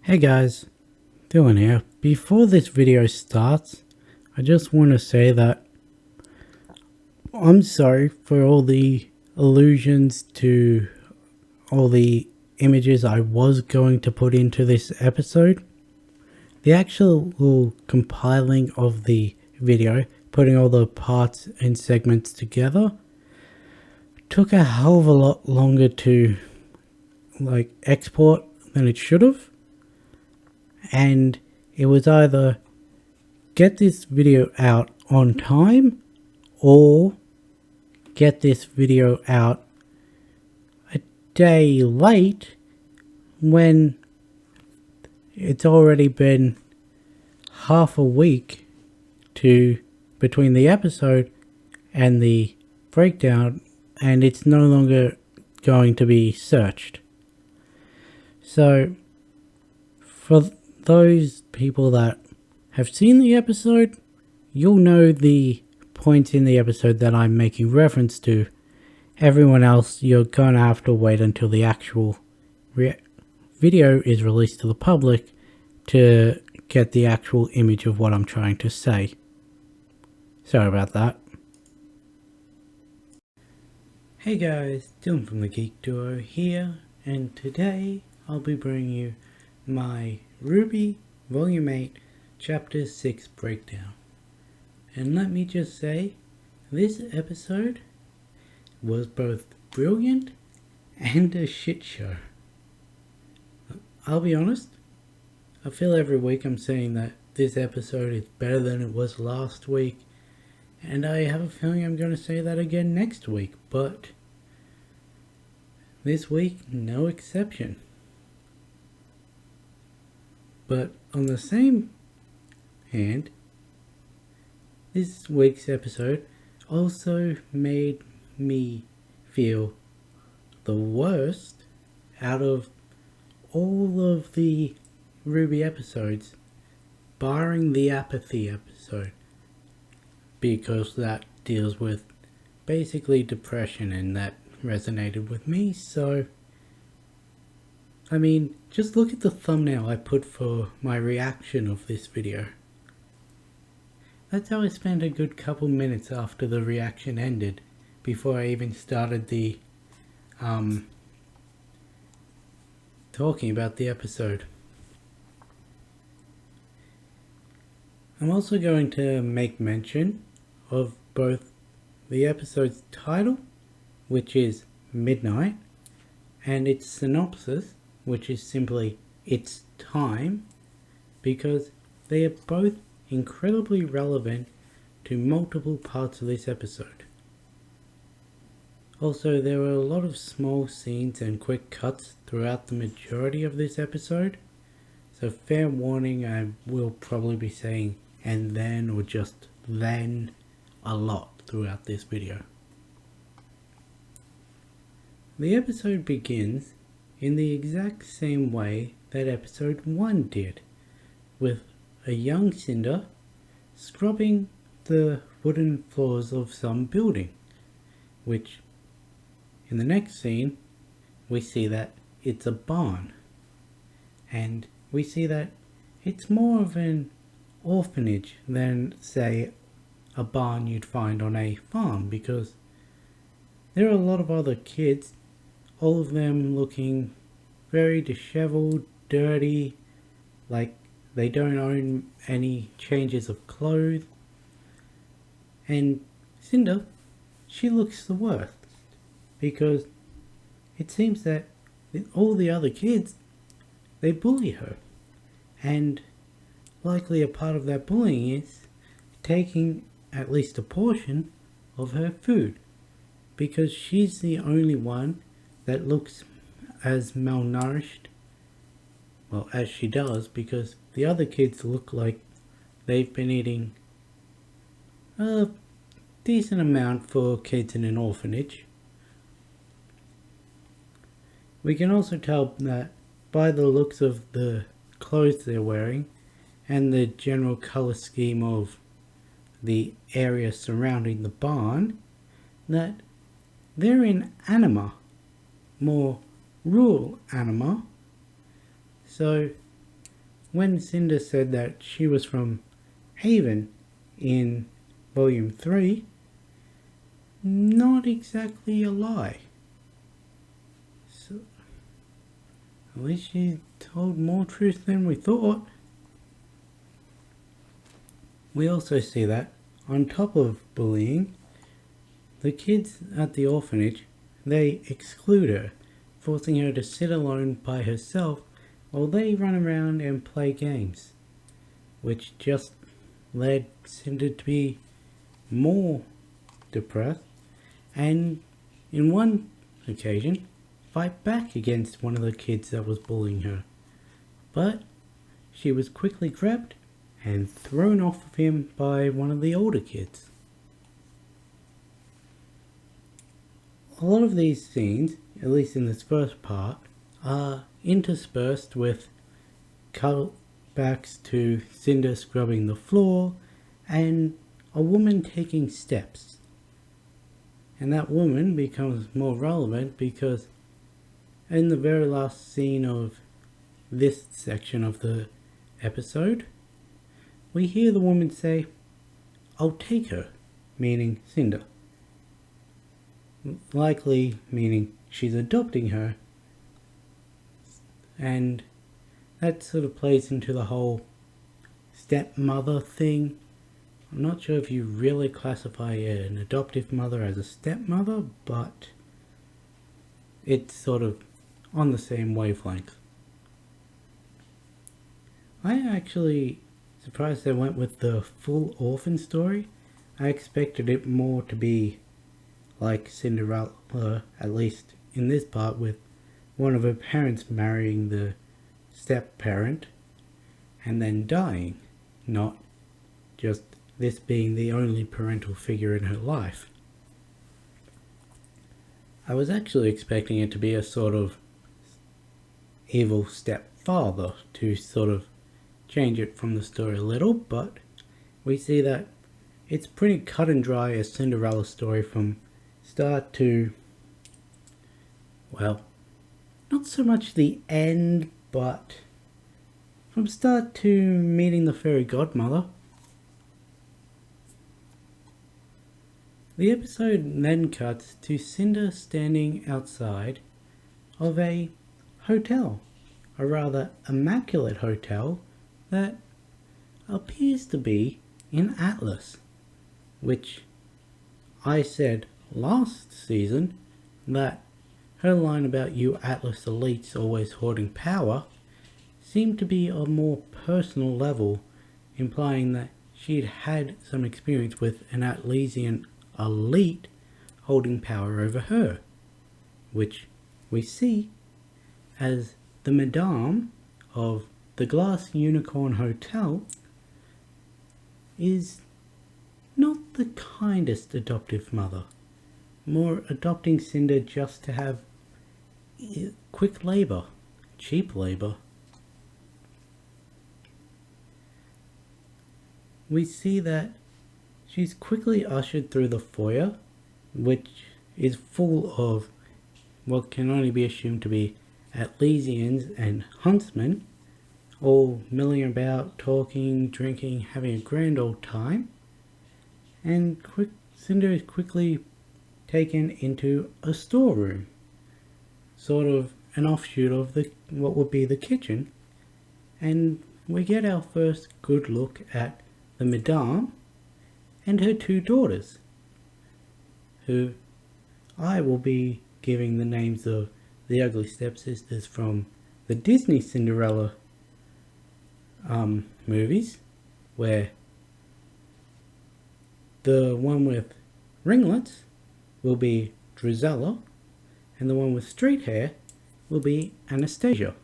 Hey guys, Dylan here. Before this video starts, I just want to say that I'm sorry for all the allusions to all the images I was going to put into this episode. The actual compiling of the video, putting all the parts and segments together, took a hell of a lot longer to export than it should have. And it was either get this video out on time or get this video out a day late when it's already been half a week between the episode and the breakdown, and it's no longer going to be searched. So for those people that have seen the episode, you'll know the points in the episode that I'm making reference to. Everyone else, you're gonna have to wait until the actual video is released to the public to get the actual image of what I'm trying to say. Sorry about that. Hey guys, Dylan from the Geek Duo here, and today I'll be bringing you my RWBY Volume 8 Chapter 6 breakdown. And let me just say, this episode was both brilliant and a shit show. I'll be honest, I feel every week I'm saying that this episode is better than it was last week, and I have a feeling I'm going to say that again next week, but this week, no exception. But on the same hand, this week's episode also made me feel the worst out of all of the RWBY episodes, barring the apathy episode, because that deals with basically depression and that resonated with me. So I mean, just look at the thumbnail I put for my reaction of this video. That's how I spent a good couple minutes after the reaction ended, before I even started the talking about the episode. I'm also going to make mention of both the episode's title, which is Midnight, and its synopsis, which is simply It's Time, because they are both incredibly relevant to multiple parts of this episode. Also, there were a lot of small scenes and quick cuts throughout the majority of this episode, so fair warning, I will probably be saying and then or just then a lot throughout this video. The episode begins in the exact same way that episode 1 did, with a young Cinder scrubbing the wooden floors of some building, which in the next scene we see that it's a barn, and we see that it's more of an orphanage than, say, a barn you'd find on a farm, because there are a lot of other kids, all of them looking very disheveled, dirty, like they don't own any changes of clothes. And Cinder, she looks the worst, because it seems that all the other kids, they bully her. And likely a part of that bullying is taking at least a portion of her food, because she's the only one that looks as malnourished, well, as she does, because the other kids look like they've been eating a decent amount for kids in an orphanage. We can also tell that by the looks of the clothes they're wearing and the general color scheme of the area surrounding the barn, that they're in Anima, more rural Anima. So when Cinder said that she was from Haven in Volume 3, not exactly a lie. So, at least she told more truth than we thought. We also see that, on top of bullying, the kids at the orphanage, they exclude her, forcing her to sit alone by herself while they run around and play games, which just led Cinder to be more depressed, and in one occasion fight back against one of the kids that was bullying her. But she was quickly grabbed and thrown off of him by one of the older kids. A lot of these scenes, at least in this first part, are interspersed with cutbacks to Cinder scrubbing the floor and a woman taking steps. And that woman becomes more relevant because in the very last scene of this section of the episode, we hear the woman say, "I'll take her," meaning Cinder. Likely meaning she's adopting her, and that sort of plays into the whole stepmother thing. I'm not sure if you really classify an adoptive mother as a stepmother, but it's sort of on the same wavelength. I actually surprised they went with the full orphan story. I expected it more to be like Cinderella, at least in this part, with one of her parents marrying the step-parent and then dying, not just this being the only parental figure in her life. I was actually expecting it to be a sort of evil stepfather to sort of change it from the story a little, but we see that it's pretty cut and dry as Cinderella story from start to, well, not so much the end, but from start to meeting the fairy godmother. The episode then cuts to Cinder standing outside of a hotel, a rather immaculate hotel that appears to be in Atlas, which I said last season that her line about "you Atlas elites always hoarding power" seemed to be a more personal level, implying that she'd had some experience with an Atlasian elite holding power over her, which we see as the Madame of the Glass Unicorn Hotel is not the kindest adoptive mother, more adopting Cinder just to have quick labor, cheap labor. We see that she's quickly ushered through the foyer, which is full of what can only be assumed to be Atlasians and huntsmen, all milling about, talking, drinking, having a grand old time. And Cinder is quickly taken into a storeroom, sort of an offshoot of what would be the kitchen, and we get our first good look at the Madame and her two daughters, who I will be giving the names of the ugly stepsisters from the Disney Cinderella movies, where the one with ringlets will be Drizella, and the one with straight hair will be Anastasia.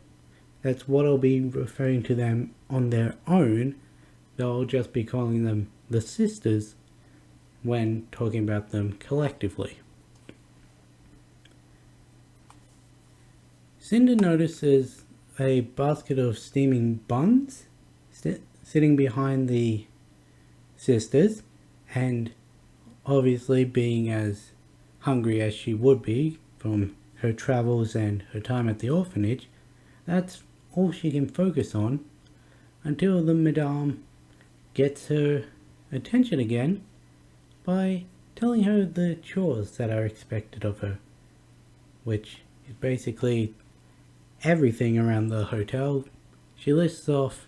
That's what I'll be referring to them on their own, though I'll just be calling them the sisters when talking about them collectively. Cinder notices a basket of steaming buns sitting behind the sisters, and obviously being as hungry as she would be from her travels and her time at the orphanage, that's all she can focus on. until the Madame gets her attention again by telling her the chores that are expected of her, which is basically everything around the hotel. She lists off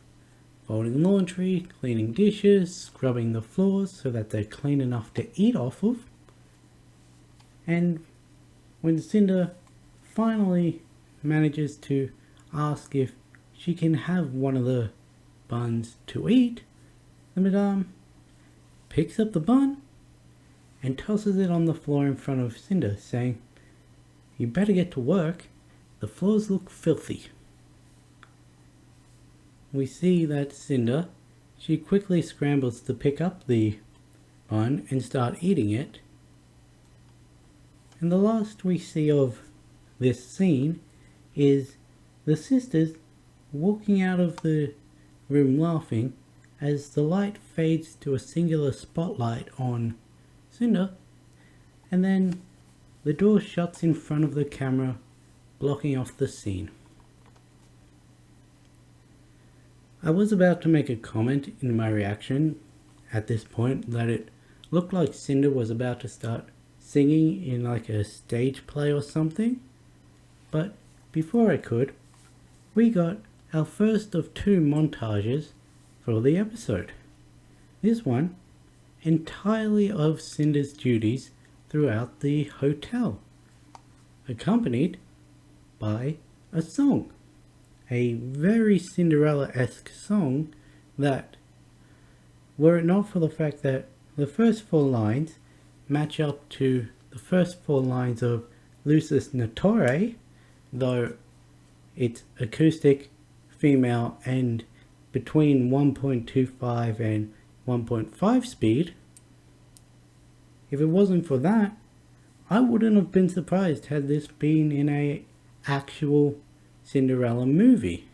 folding laundry, cleaning dishes, scrubbing the floors so that they're clean enough to eat off of. And when Cinder finally manages to ask if she can have one of the buns to eat, the Madame picks up the bun and tosses it on the floor in front of Cinder, saying, "You better get to work, the floors look filthy." We see that Cinder, she quickly scrambles to pick up the bun and start eating it. And the last we see of this scene is the sisters walking out of the room laughing as the light fades to a singular spotlight on Cinder, and then the door shuts in front of the camera, blocking off the scene. I was about to make a comment in my reaction at this point that it looked like Cinder was about to start singing in like a stage play or something, but before I could, we got our first of 2 montages for the episode. This one entirely of Cinder's duties throughout the hotel, accompanied by a song. A very Cinderella-esque song that, were it not for the fact that the first 4 lines match up to the first 4 lines of Lucis Natore, though it's acoustic, female, and between 1.25 and 1.5 speed, if it wasn't for that, I wouldn't have been surprised had this been in a actual Cinderella movie.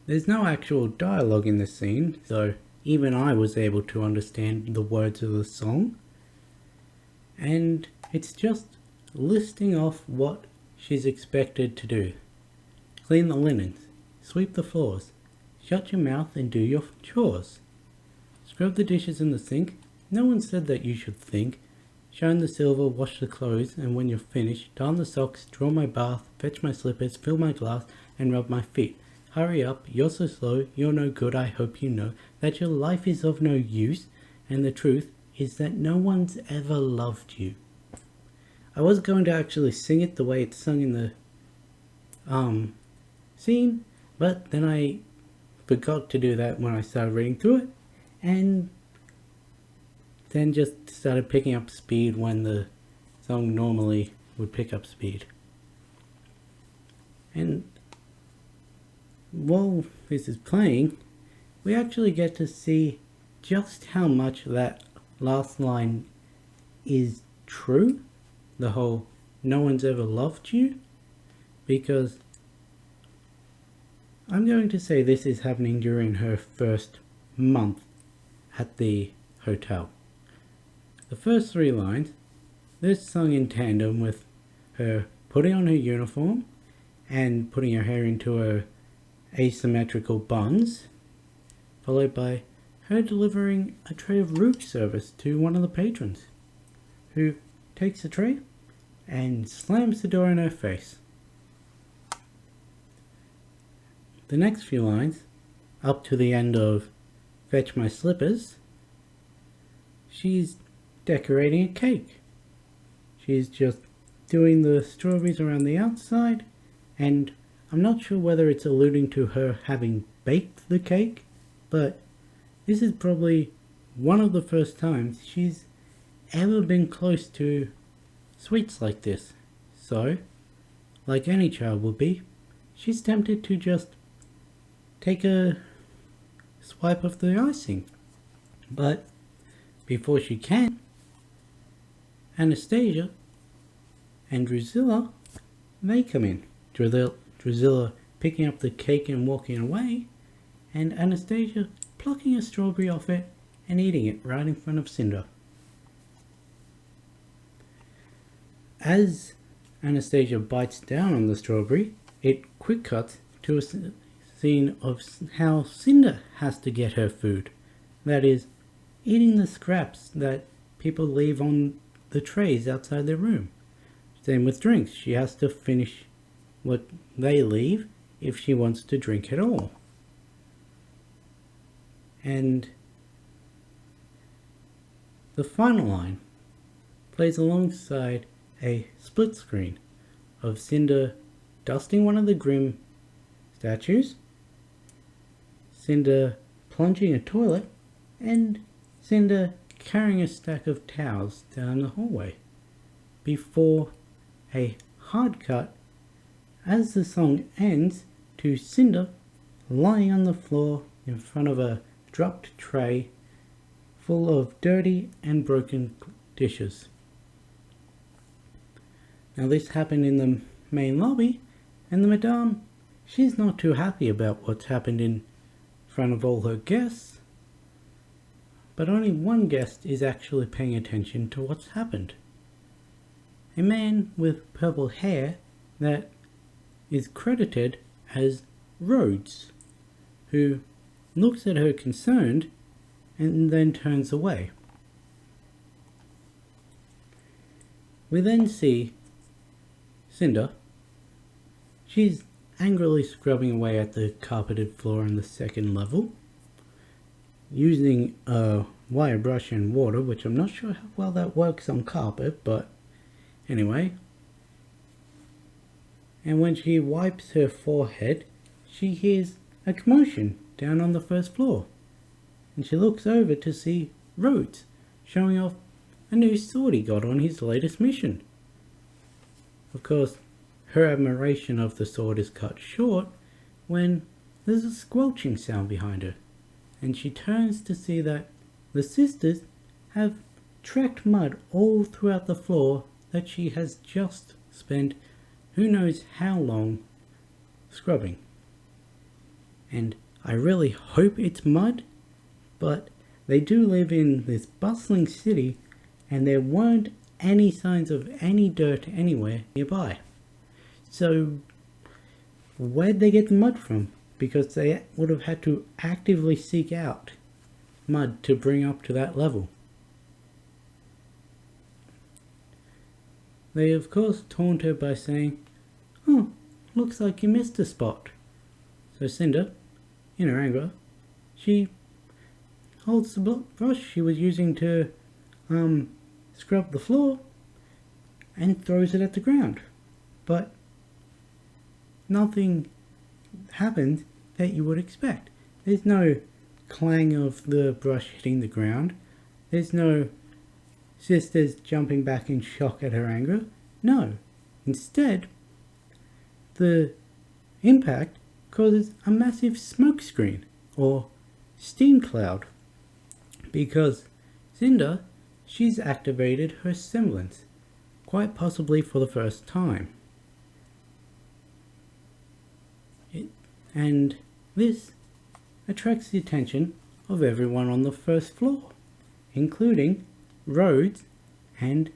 There's no actual dialogue in the scene, so even I was able to understand the words of the song, and it's just listing off what she's expected to do. Clean the linens, sweep the floors, shut your mouth and do your chores. Scrub the dishes in the sink, no one said that you should think. Shine the silver, wash the clothes, and when you're finished, darn the socks, draw my bath, fetch my slippers, fill my glass, and rub my feet. Hurry up, you're so slow, you're no good, I hope you know that your life is of no use, and the truth is that no one's ever loved you. I was going to actually sing it the way it's sung in the scene, but then I forgot to do that when I started reading through it, and then just started picking up speed when the song normally would pick up speed. And while this is playing, we actually get to see just how much that last line is true. The whole "no one's ever loved you," because I'm going to say this is happening during her first month at the hotel. The first 3 lines, this sung in tandem with her putting on her uniform and putting her hair into her asymmetrical buns, followed by her delivering a tray of room service to one of the patrons, who takes the tray and slams the door in her face. The next few lines, up to the end of "fetch my slippers," she's decorating a cake. She's just doing the strawberries around the outside, and I'm not sure whether it's alluding to her having baked the cake, but this is probably one of the first times she's ever been close to sweets like this. So, like any child would be, she's tempted to just take a swipe of the icing. But before she can, Anastasia and Drusilla, they come in. Drusilla picking up the cake and walking away, and Anastasia plucking a strawberry off it and eating it right in front of Cinder. As Anastasia bites down on the strawberry, it quick cuts to a scene of how Cinder has to get her food. That is, eating the scraps that people leave on the trays outside their room. Same with drinks. She has to finish what they leave if she wants to drink at all. And the final line plays alongside a split screen of Cinder dusting one of the Grimm statues, Cinder plunging a toilet, and Cinder carrying a stack of towels down the hallway, before a hard cut as the song ends to Cinder lying on the floor in front of a dropped tray full of dirty and broken dishes. Now this happened in the main lobby, and the Madame, she's not too happy about what's happened in front of all her guests, but only one guest is actually paying attention to what's happened. A man with purple hair that is credited as Rhodes, who looks at her concerned and then turns away. We then see Cinder. She's angrily scrubbing away at the carpeted floor on the second level, using a wire brush and water, which I'm not sure how well that works on carpet, but anyway. And when she wipes her forehead, she hears a commotion down on the first floor, and she looks over to see Rhodes showing off a new sword he got on his latest mission. Of course, her admiration of the sword is cut short when there's a squelching sound behind her, and she turns to see that the sisters have tracked mud all throughout the floor that she has just spent who knows how long scrubbing. And I really hope it's mud, but they do live in this bustling city and there weren't any signs of any dirt anywhere nearby. So where'd they get the mud from? Because they would have had to actively seek out mud to bring up to that level. They of course taunt her by saying, "Oh, looks like you missed a spot." So Cinder, in her anger, she holds the brush she was using to scrub the floor and throws it at the ground. But nothing happens that you would expect. There's no clang of the brush hitting the ground. There's no sisters jumping back in shock at her anger. No. Instead, the impact causes a massive smoke screen or steam cloud, because Cinder, she's activated her semblance, quite possibly for the first time. And this attracts the attention of everyone on the first floor, including Rhodes and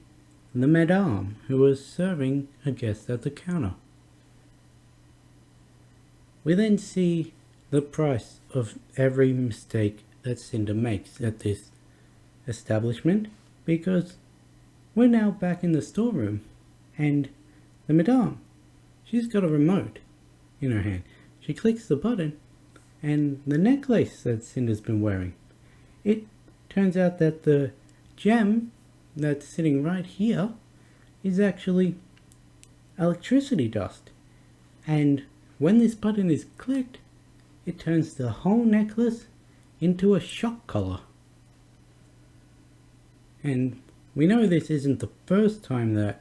the Madame, who was serving a guest at the counter. We then see the price of every mistake that Cinder makes at this establishment, because we're now back in the storeroom and the Madame, she's got a remote in her hand. She clicks the button and the necklace that Cinder's been wearing, it turns out that the gem that's sitting right here is actually electricity dust, and when this button is clicked, it turns the whole necklace into a shock collar. And we know this isn't the first time that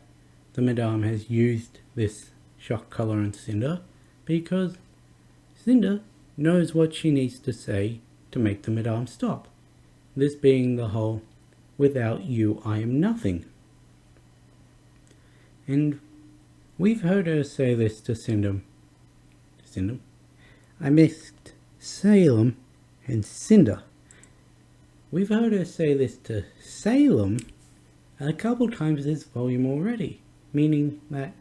the Madame has used this shock collar on Cinder, because Cinder knows what she needs to say to make the Madame stop. This being the whole "without you I am nothing." And we've heard her say this to Cinder. I mixed Salem and Cinder. We've heard her say this to Salem a couple times this volume already, meaning that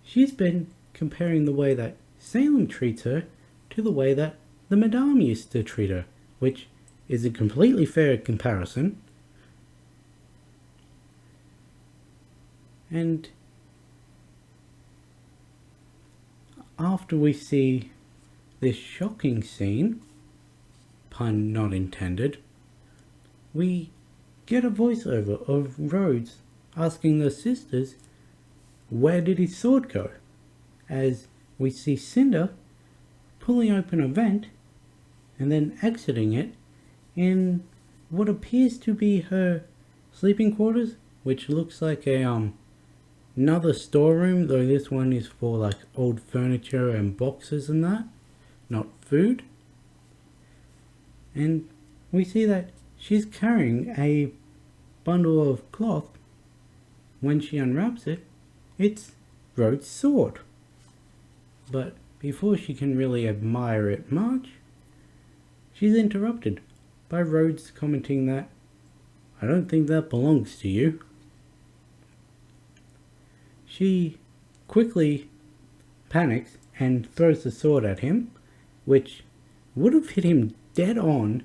she's been comparing the way that Salem treats her to the way that the Madame used to treat her, which is a completely fair comparison. And after we see this shocking scene, pun not intended, we get a voiceover of Rhodes asking the sisters, where did his sword go? As we see Cinder pulling open a vent and then exiting it in what appears to be her sleeping quarters, which looks like a another storeroom, though this one is for like old furniture and boxes and that, not food. And we see that she's carrying a bundle of cloth. When she unwraps it, it's Rhodes' sword. But before she can really admire it much, she's interrupted by Rhodes commenting that, I don't think that belongs to you. She quickly panics and throws the sword at him, which would have hit him dead on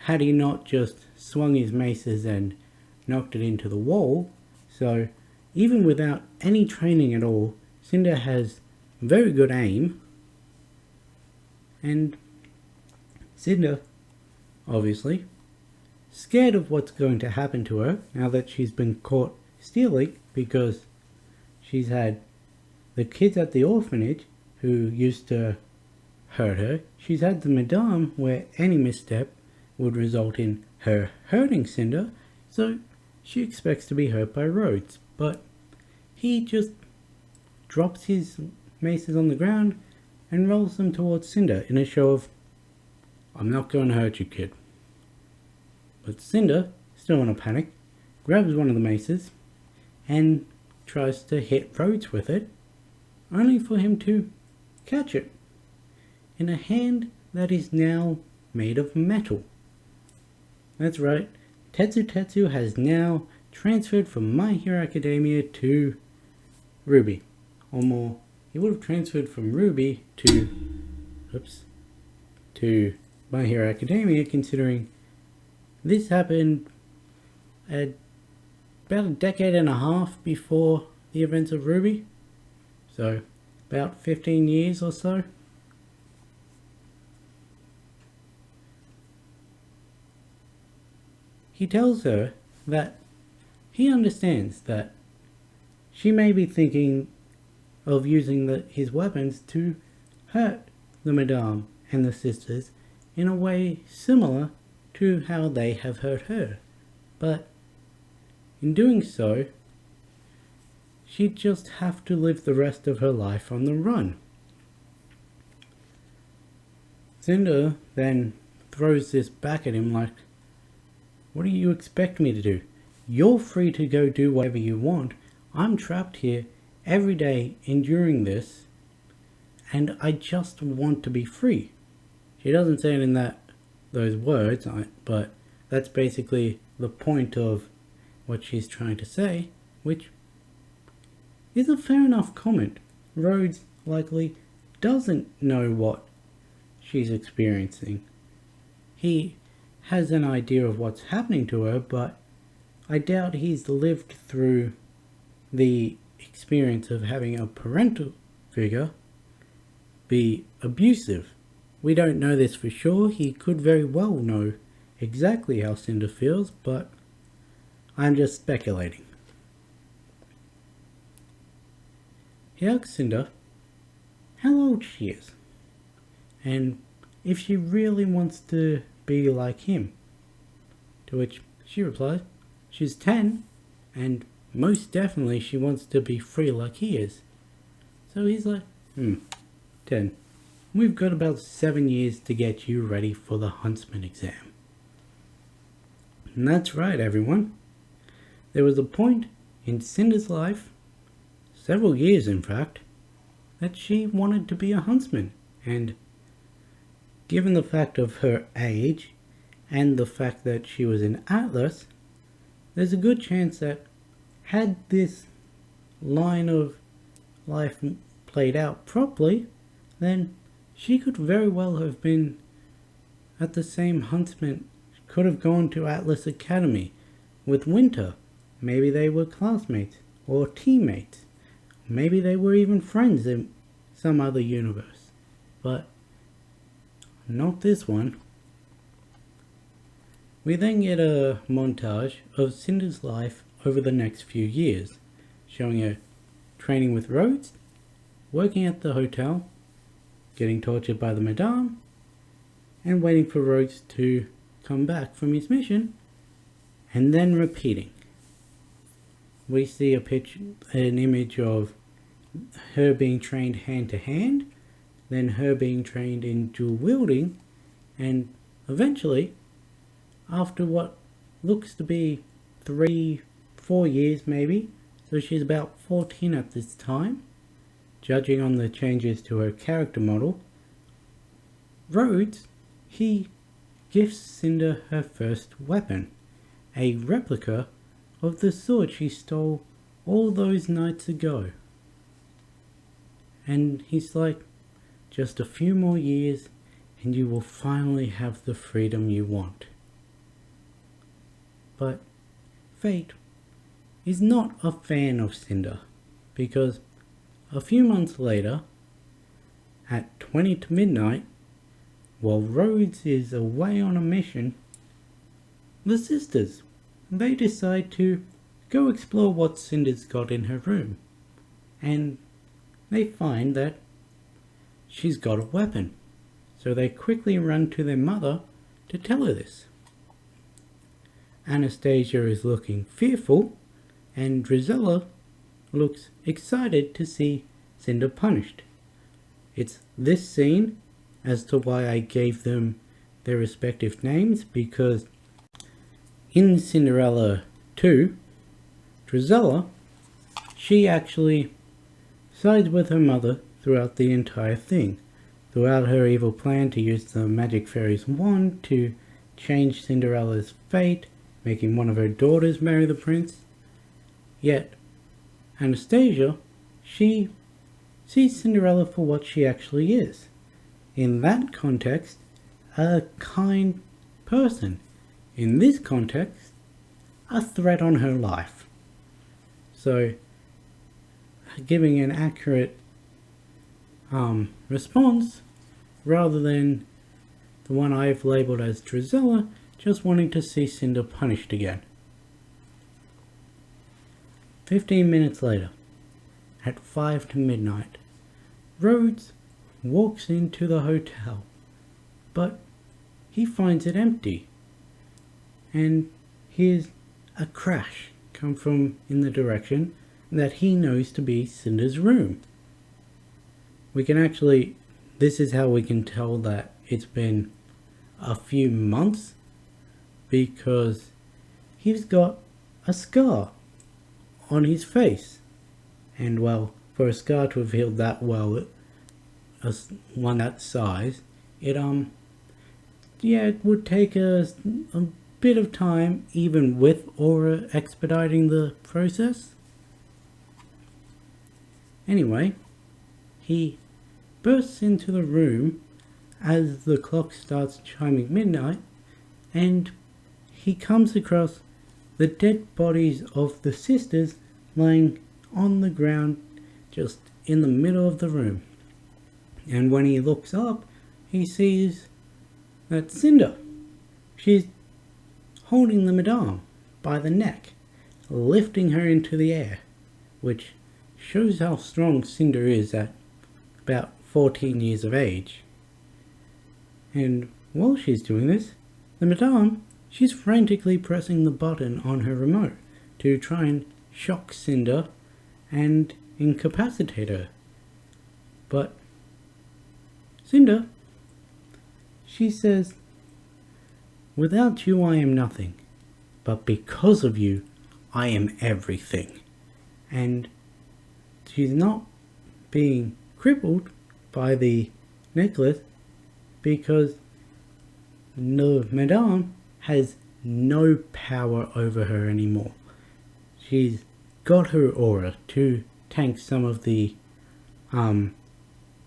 had he not just swung his maces and knocked it into the wall. So even without any training at all, Cinder has very good aim. And Cinder, obviously, scared of what's going to happen to her now that she's been caught stealing, because she's had the kids at the orphanage who used to hurt her. She's had the Madame where any misstep would result in her hurting Cinder, so she expects to be hurt by Rhodes. But he just drops his maces on the ground and rolls them towards Cinder in a show of, I'm not going to hurt you, kid. But Cinder, still in a panic, grabs one of the maces and tries to hit Rhodes with it, only for him to catch it in a hand that is now made of metal. That's right, Tetsu has now transferred from My Hero Academia to RWBY. Or more, he would have transferred from RWBY to My Hero Academia, considering this happened about a decade and a half before the events of RWBY. So, about 15 years or so. He tells her that he understands that she may be thinking of using his weapons to hurt the Madame and the sisters in a way similar to how they have hurt her. But in doing so, she'd just have to live the rest of her life on the run. Cinder then throws this back at him like, what do you expect me to do? You're free to go do whatever you want. I'm trapped here every day enduring this, and I just want to be free. She doesn't say it in those words, but that's basically the point of what she's trying to say, which is a fair enough comment. Rhodes likely doesn't know what she's experiencing. He has an idea of what's happening to her, but I doubt he's lived through the experience of having a parental figure be abusive. We don't know this for sure. He could very well know exactly how Cinder feels, but I'm just speculating. He asks Cinder how old she is, and if she really wants to be like him. To which she replies, she's 10, and most definitely she wants to be free like he is. So he's like, 10. We've got about 7 years to get you ready for the Huntsman exam. And that's right, everyone. There was a point in Cinder's life, several years in fact, that she wanted to be a huntsman, and given the fact of her age and the fact that she was an Atlas, there's a good chance that had this line of life played out properly, then she could very well have been at the same huntsman, could have gone to Atlas Academy with Winter. Maybe they were classmates or teammates. Maybe they were even friends in some other universe. But not this one. We then get a montage of Cinder's life over the next few years, showing her training with Rhodes, working at the hotel, getting tortured by the Madame, and waiting for Rhodes to come back from his mission, and then repeating. We see an image of her being trained hand to hand, then her being trained in dual wielding, and eventually, after what looks to be 3-4 years maybe, so she's about 14 at this time, judging on the changes to her character model, Rhodes, he gifts Cinder her first weapon, a replica of the sword she stole all those nights ago. And he's like, just a few more years and you will finally have the freedom you want. But Fate is not a fan of Cinder, because a few months later, at 20 to midnight, while Rhodes is away on a mission, the sisters, they decide to go explore what Cinder's got in her room, and they find that she's got a weapon, so they quickly run to their mother to tell her this. Anastasia is looking fearful, and Drizella looks excited to see Cinder punished. It's this scene as to why I gave them their respective names, because in Cinderella 2, Drizella, she actually sides with her mother throughout the entire thing, throughout her evil plan to use the magic fairy's wand to change Cinderella's fate, making one of her daughters marry the prince. Yet Anastasia, she sees Cinderella for what she actually is. In that context, a kind person. In this context, a threat on her life. So, giving an accurate response, rather than the one I've labelled as Drizella, just wanting to see Cinder punished again. 15 minutes later, at 5 to midnight, Rhodes walks into the hotel, but he finds it empty, and hears a crash come from in the direction that he knows to be Cinder's room. We can actually, this is how we can tell that it's been a few months, because he's got a scar on his face, and well, for a scar to have healed that well, one that size, it would take a bit of time, even with Aura expediting the process. Anyway, he bursts into the room as the clock starts chiming midnight, and he comes across the dead bodies of the sisters lying on the ground just in the middle of the room. And when he looks up, he sees that Cinder, she's holding the Madame by the neck, lifting her into the air, which shows how strong Cinder is at about 14 years of age. And while she's doing this, the Madame, she's frantically pressing the button on her remote to try and shock Cinder and incapacitate her. But Cinder, she says, "Without you I am nothing, but because of you I am everything." And she's not being crippled by the necklace because the Madame has no power over her anymore. She's got her aura to tank some of the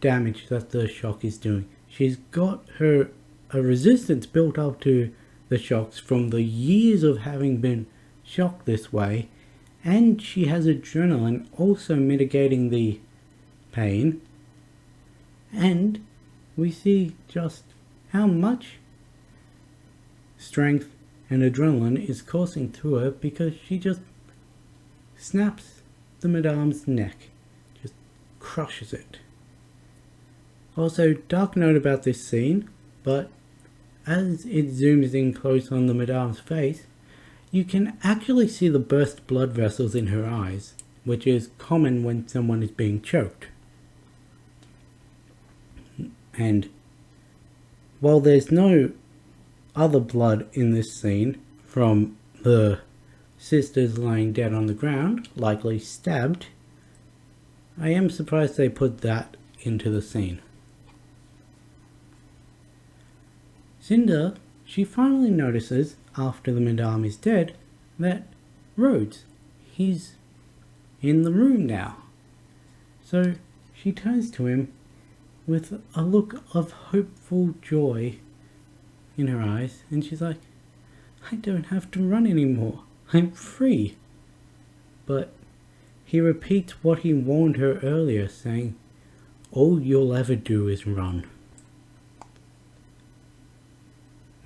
damage that the shock is doing. She's got a resistance built up to the shocks from the years of having been shocked this way, and she has adrenaline also mitigating the pain, and we see just how much strength and adrenaline is coursing through her because she just snaps the Madame's neck, just crushes it. Also, dark note about this scene, but as it zooms in close on the Madame's face, you can actually see the burst blood vessels in her eyes, which is common when someone is being choked. And while there's no other blood in this scene from the sisters lying dead on the ground, likely stabbed, I am surprised they put that into the scene. Cinder, she finally notices, after the Madame is dead, that Rhodes, he's in the room now. So she turns to him with a look of hopeful joy in her eyes, and she's like, I don't have to run anymore. I'm free. But he repeats what he warned her earlier, saying, all you'll ever do is run.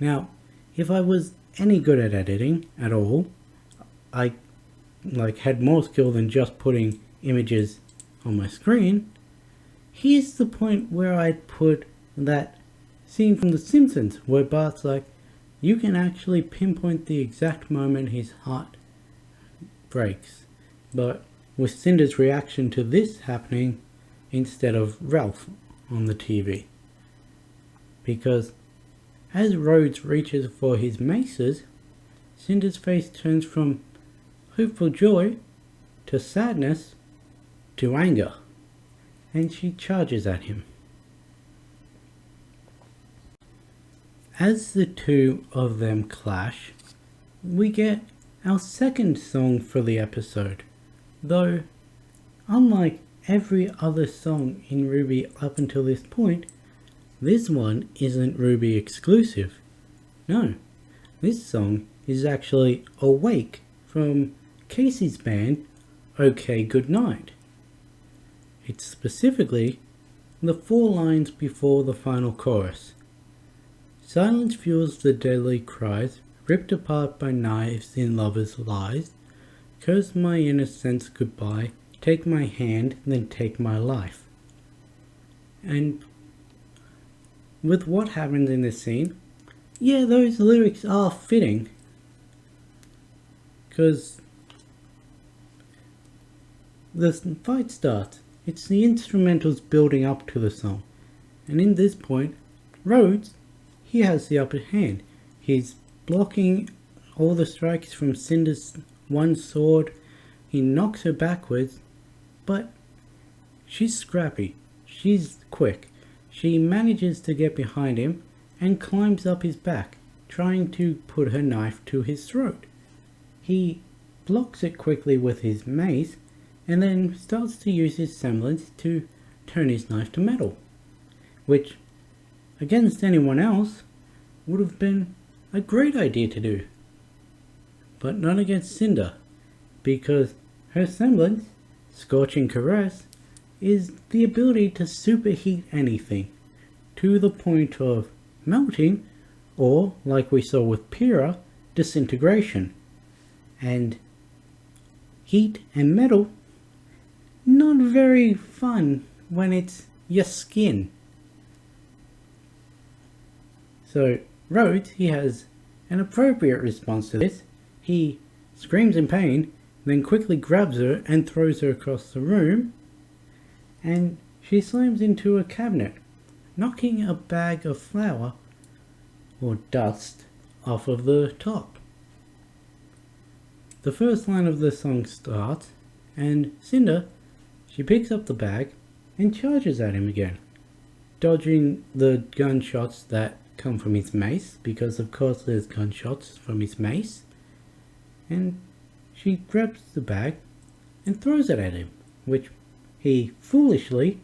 Now, if I was any good at editing at all, I had more skill than just putting images on my screen, here's the point where I'd put that scene from The Simpsons where Bart's like, you can actually pinpoint the exact moment his heart breaks, but with Cinder's reaction to this happening instead of Ralph on the TV. Because as Rhodes reaches for his maces, Cinder's face turns from hopeful joy to sadness to anger, and she charges at him. As the two of them clash, we get our second song for the episode, though unlike every other song in RWBY up until this point, this one isn't RWBY exclusive. No, this song is actually Awake from Casey's band OK Goodnight. It's specifically the 4 lines before the final chorus. Silence fuels the deadly cries, ripped apart by knives in lovers' lies. Curse my innocence goodbye, take my hand, then take my life. And with what happens in this scene, yeah, those lyrics are fitting. Because the fight starts. It's the instrumentals building up to the song. And in this point, Rhodes, he has the upper hand. He's blocking all the strikes from Cinder's one sword. He knocks her backwards, but she's scrappy. She's quick. She manages to get behind him and climbs up his back, trying to put her knife to his throat. He blocks it quickly with his mace and then starts to use his semblance to turn his knife to metal, which against anyone else would have been a great idea to do, but not against Cinder, because her semblance, Scorching Caress, is the ability to superheat anything to the point of melting, or like we saw with Pyrrha, disintegration. And heat and metal, not very fun when it's your skin. So Rhodes, he has an appropriate response to this. He screams in pain, then quickly grabs her and throws her across the room, and she slams into a cabinet, knocking a bag of flour or dust off of the top. The first line of the song starts, and Cinder, she picks up the bag and charges at him again, dodging the gunshots that come from his mace, because of course there's gunshots from his mace, and she grabs the bag and throws it at him, which he foolishly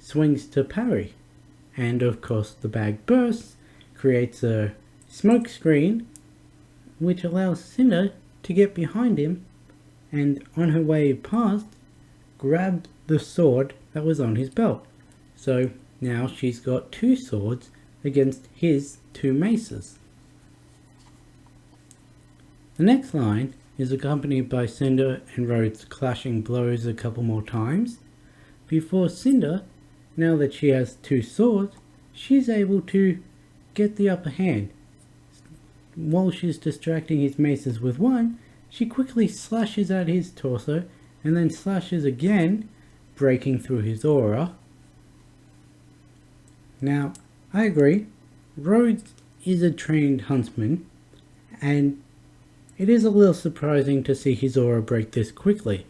swings to parry, and of course the bag bursts, creates a smoke screen which allows Cinder to get behind him, and on her way past grab the sword that was on his belt. So now she's got 2 swords against his 2 maces. The next line is accompanied by Cinder and Rhodes clashing blows a couple more times, before Cinder, now that she has 2 swords, she's able to get the upper hand. While she's distracting his maces with one, she quickly slashes at his torso and then slashes again, breaking through his aura. Now, I agree, Rhodes is a trained huntsman, and it is a little surprising to see his aura break this quickly.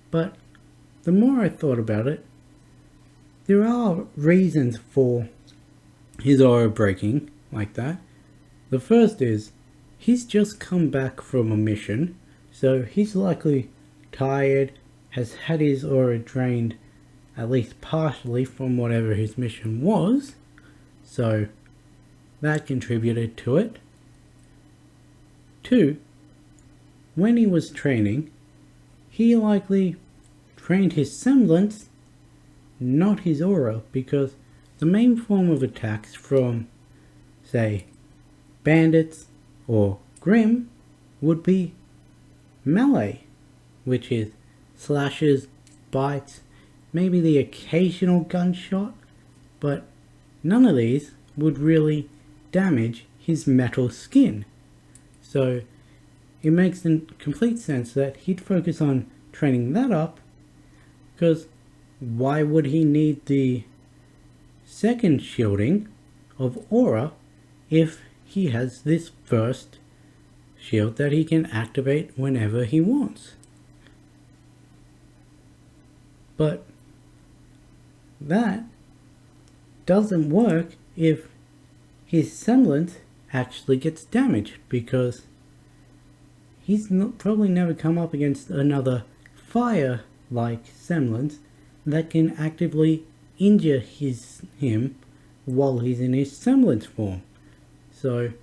But the more I thought about it, there are reasons for his aura breaking like that. The first is, he's just come back from a mission, so he's likely tired, has had his aura drained at least partially from whatever his mission was, so that contributed to it. 2, when he was training, he likely trained his semblance, not his aura, because the main form of attacks from, say, bandits or Grimm would be melee, which is slashes, bites, maybe the occasional gunshot, but none of these would really damage his metal skin. So it makes complete sense that he'd focus on training that up, because why would he need the second shielding of aura if he has this first shield that he can activate whenever he wants? But that doesn't work if his semblance actually gets damaged, because he's probably never come up against another fire-like semblance that can actively injure him while he's in his semblance form. So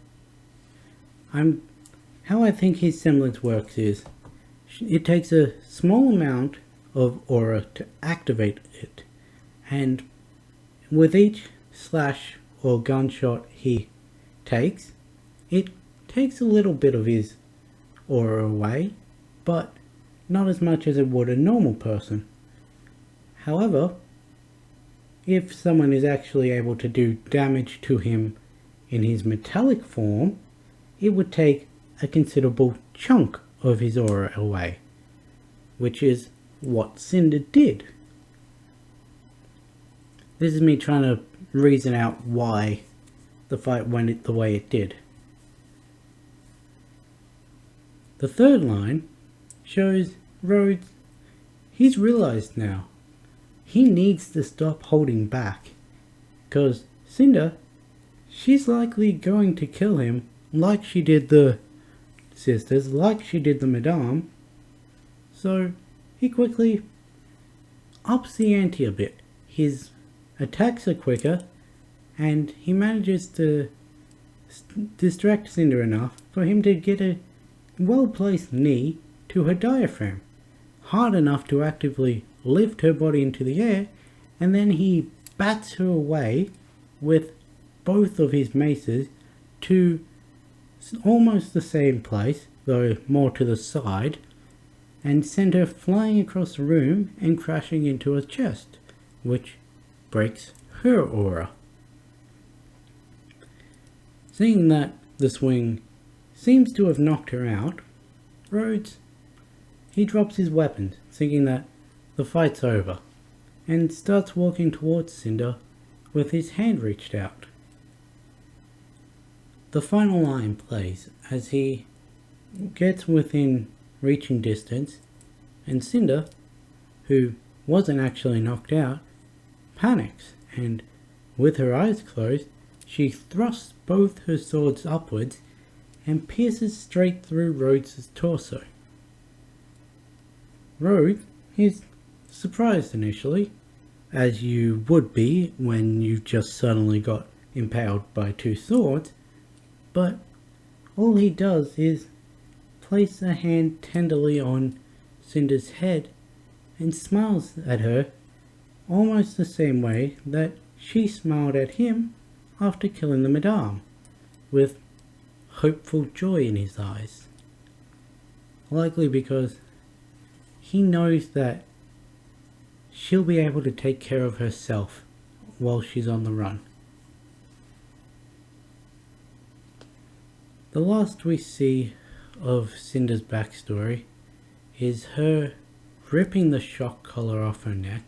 how I think his semblance works is, it takes a small amount of aura to activate it, and with each slash or gunshot he takes, it takes a little bit of his aura away, but not as much as it would a normal person. However, if someone is actually able to do damage to him in his metallic form, it would take a considerable chunk of his aura away, which is what Cinder did. This is me trying to reason out why the fight went the way it did. The third line shows Rhodes, he's realized now he needs to stop holding back, because Cinder, she's likely going to kill him like she did the sisters, like she did the madame. So he quickly ups the ante a bit. His attacks are quicker, and he manages to distract Cinder enough for him to get a well-placed knee to her diaphragm, hard enough to actively lift her body into the air, and then he bats her away with both of his maces to almost the same place, though more to the side, and send her flying across the room and crashing into her chest, which breaks her aura. Seeing that the swing seems to have knocked her out, Rhodes, he drops his weapons, thinking that the fight's over, and starts walking towards Cinder with his hand reached out. The final line plays as he gets within reaching distance, and Cinder, who wasn't actually knocked out, panics, and with her eyes closed, she thrusts both her swords upwards and pierces straight through Rhodes' torso. Rhodes is surprised initially, as you would be when you just suddenly got impaled by two swords, but all he does is place a hand tenderly on Cinder's head and smiles at her almost the same way that she smiled at him after killing the Madame, with hopeful joy in his eyes. Likely because he knows that she'll be able to take care of herself while she's on the run. The last we see of Cinder's backstory is her ripping the shock collar off her neck,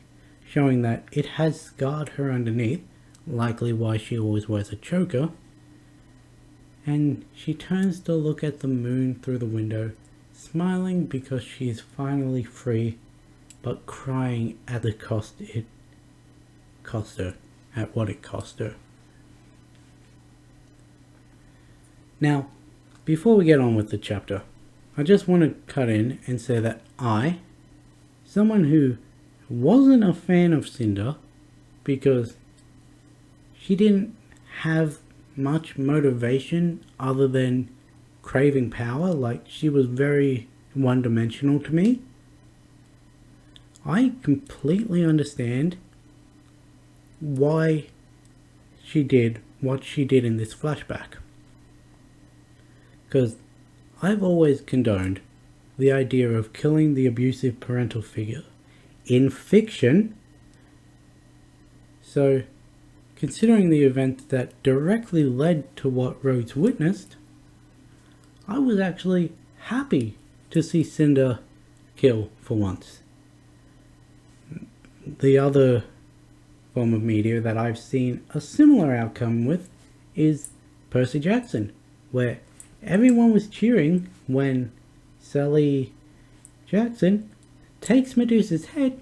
showing that it has scarred her underneath, likely why she always wears a choker, and she turns to look at the moon through the window, smiling because she is finally free, but crying at the cost it cost her, at what it cost her. Now, before we get on with the chapter, I just want to cut in and say that I, someone who wasn't a fan of Cinder because she didn't have much motivation other than craving power, like she was very one-dimensional to me, I completely understand why she did what she did in this flashback. Because I've always condoned the idea of killing the abusive parental figure in fiction. So, considering the event that directly led to what Rhodes witnessed, I was actually happy to see Cinder kill for once. The other form of media that I've seen a similar outcome with is Percy Jackson, where everyone was cheering when Sally Jackson takes Medusa's head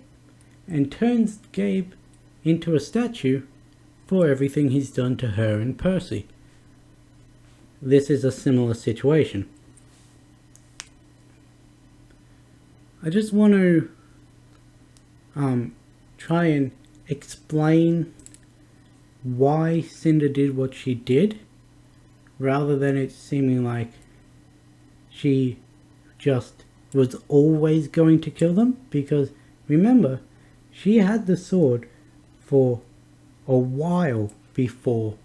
and turns Gabe into a statue for everything he's done to her and Percy. This is a similar situation. I just want to try and explain why Cinder did what she did, rather than it seeming like she just was always going to kill them. Because remember, she had the sword for a while before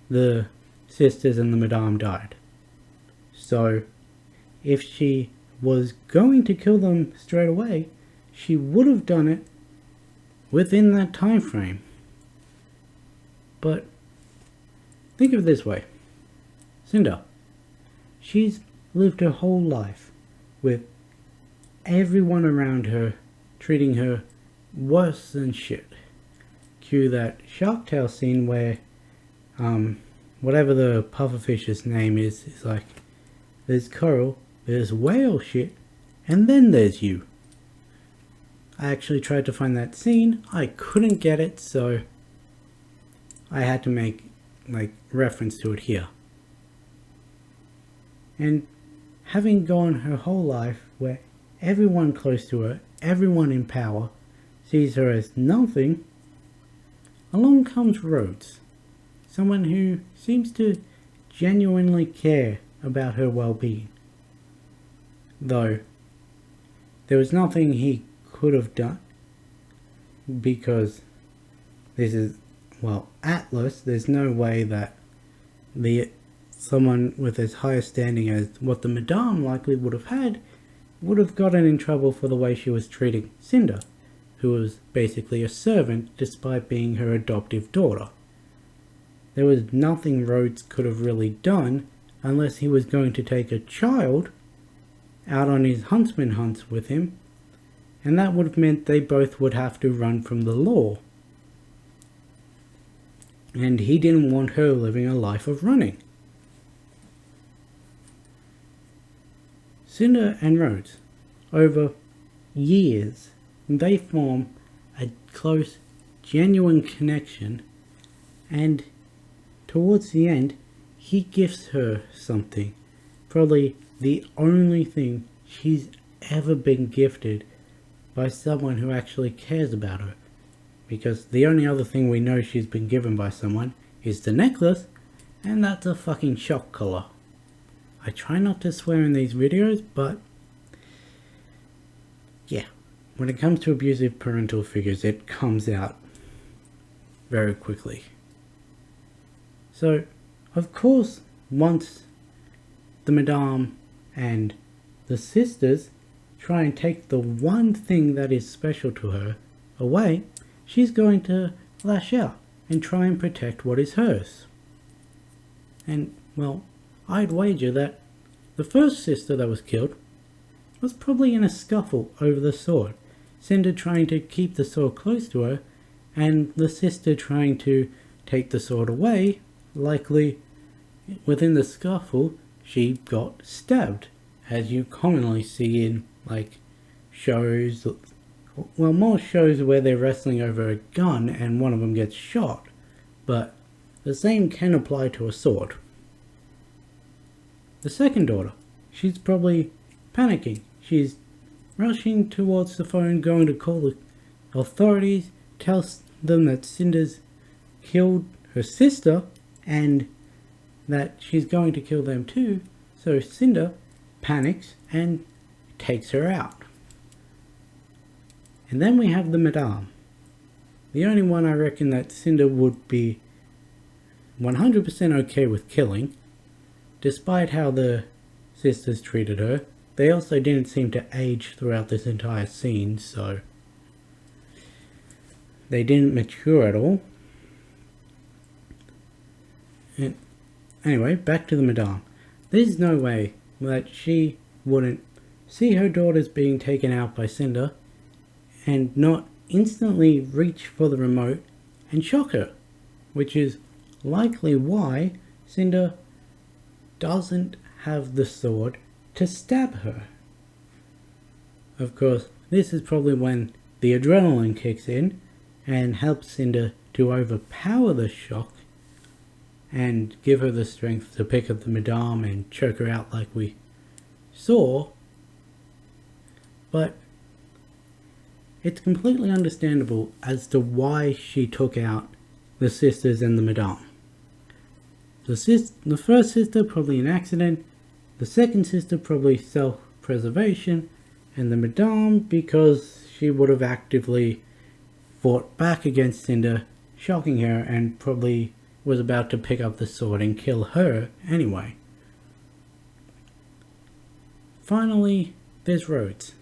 the sisters and the Madame died. So if she was going to kill them straight away, she would have done it within that time frame. But think of it this way. Cinder, she's lived her whole life with everyone around her treating her worse than shit. Cue that Shark Tale scene where whatever the pufferfish's name is like, there's coral, there's whale shit, and then there's you. I actually tried to find that scene, I couldn't get it, so I had to make reference to it here. And having gone her whole life where everyone close to her, everyone in power, sees her as nothing, along comes Rhodes, someone who seems to genuinely care about her well-being. Though there was nothing he could have done, because this is, well, Atlas, there's no way that someone with as high a standing as what the Madame likely would have had would have gotten in trouble for the way she was treating Cinder, who was basically a servant despite being her adoptive daughter. There was nothing Rhodes could have really done unless he was going to take a child out on his huntsman hunts with him, and that would have meant they both would have to run from the law. And he didn't want her living a life of running. Cinder and Rhodes, over years, they form a close, genuine connection, and towards the end, he gifts her something, probably the only thing she's ever been gifted by someone who actually cares about her, because the only other thing we know she's been given by someone is the necklace, and that's a fucking shock collar. I try not to swear in these videos, but yeah, when it comes to abusive parental figures, it comes out very quickly. So, of course, once the madame and the sisters try and take the one thing that is special to her away, she's going to lash out and try and protect what is hers. And, well, I'd wager that the first sister that was killed was probably in a scuffle over the sword, Cinder trying to keep the sword close to her, and the sister trying to take the sword away. Likely, within the scuffle, she got stabbed, as you commonly see in, like, shows, well, more shows where they're wrestling over a gun and one of them gets shot, but the same can apply to a sword. The second daughter, she's probably panicking. She's rushing towards the phone, going to call the authorities, tells them that Cinder's killed her sister and that she's going to kill them too. So Cinder panics and takes her out. And then we have the madame. The only one I reckon that Cinder would be 100% okay with killing, despite how the sisters treated her. They also didn't seem to age throughout this entire scene, so they didn't mature at all. And anyway, back to the madame. There's no way that she wouldn't see her daughters being taken out by Cinder and not instantly reach for the remote and shock her, which is likely why Cinder doesn't have the sword to stab her. Of course, this is probably when the adrenaline kicks in and helps Cinder to overpower the shock and give her the strength to pick up the madame and choke her out like we saw. But it's completely understandable as to why she took out the sisters and the madame. The first sister probably an accident, the second sister probably self-preservation, and the madame because she would have actively fought back against Cinder, shocking her, and probably was about to pick up the sword and kill her anyway. Finally, there's Rhodes.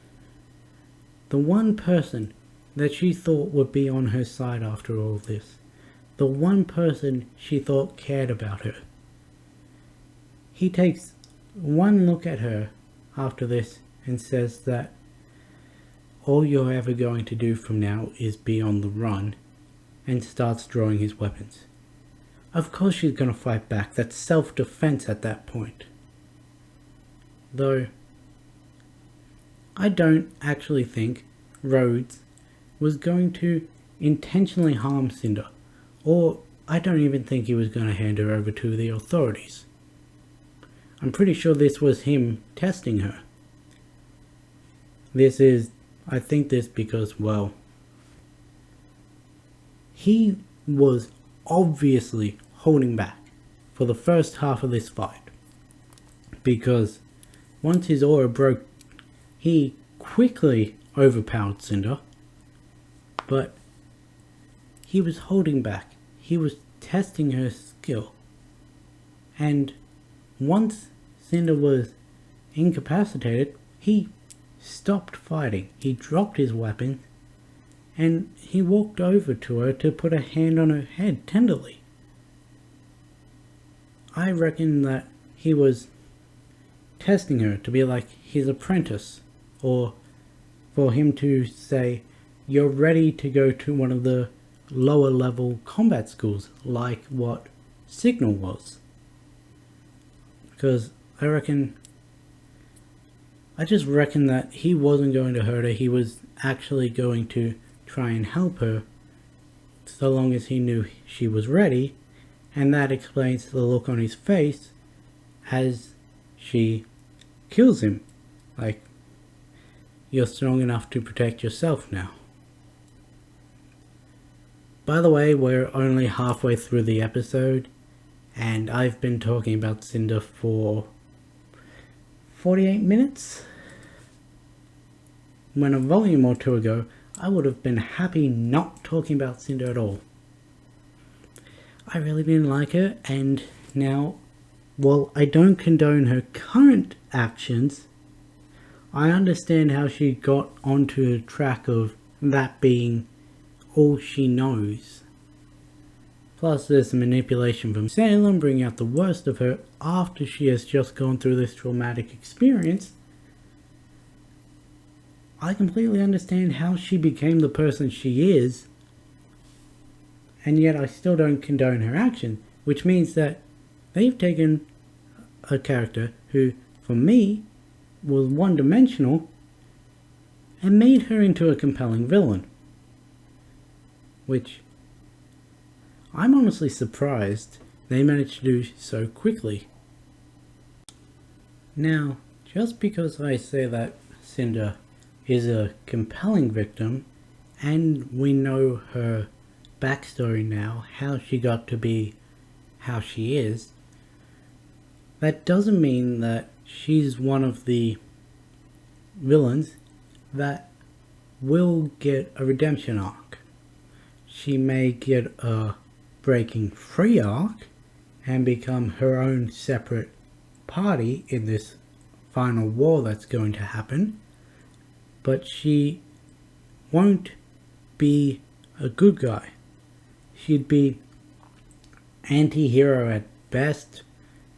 The one person that she thought would be on her side after all of this. The one person she thought cared about her. He takes one look at her after this and says that all you're ever going to do from now is be on the run, and starts drawing his weapons. Of course she's going to fight back. That's self-defense at that point. Though, I don't actually think Rhodes was going to intentionally harm Cinder, or I don't even think he was going to hand her over to the authorities. I'm pretty sure this was him testing her. I think this because, well, he was obviously holding back for the first half of this fight, because once his aura broke, he quickly overpowered Cinder, but he was holding back. He was testing her skill, and once Cinder was incapacitated, he stopped fighting. He dropped his weapon and he walked over to her to put a hand on her head tenderly. I reckon that he was testing her to be like his apprentice, or for him to say, you're ready to go to one of the lower level combat schools like what Signal was. Because I just reckon that he wasn't going to hurt her. He was actually going to try and help her so long as he knew she was ready, and that explains the look on his face as she kills him. Like, you're strong enough to protect yourself now. By the way, we're only halfway through the episode, and I've been talking about Cinder for 48 minutes. When a volume or two ago, I would have been happy not talking about Cinder at all. I really didn't like her, and now, while I don't condone her current actions, I understand how she got onto the track of that being all she knows. Plus there's the manipulation from Salem, bringing out the worst of her after she has just gone through this traumatic experience. I completely understand how she became the person she is, and yet I still don't condone her action, which means that they've taken a character who, for me, was one-dimensional and made her into a compelling villain. Which I'm honestly surprised they managed to do so quickly. Now, just because I say that Cinder is a compelling victim, and we know her backstory now, how she got to be how she is, that doesn't mean that she's one of the villains that will get a redemption arc. She may get a breaking free arc and become her own separate party in this final war that's going to happen, but she won't be a good guy. She'd be anti-hero at best,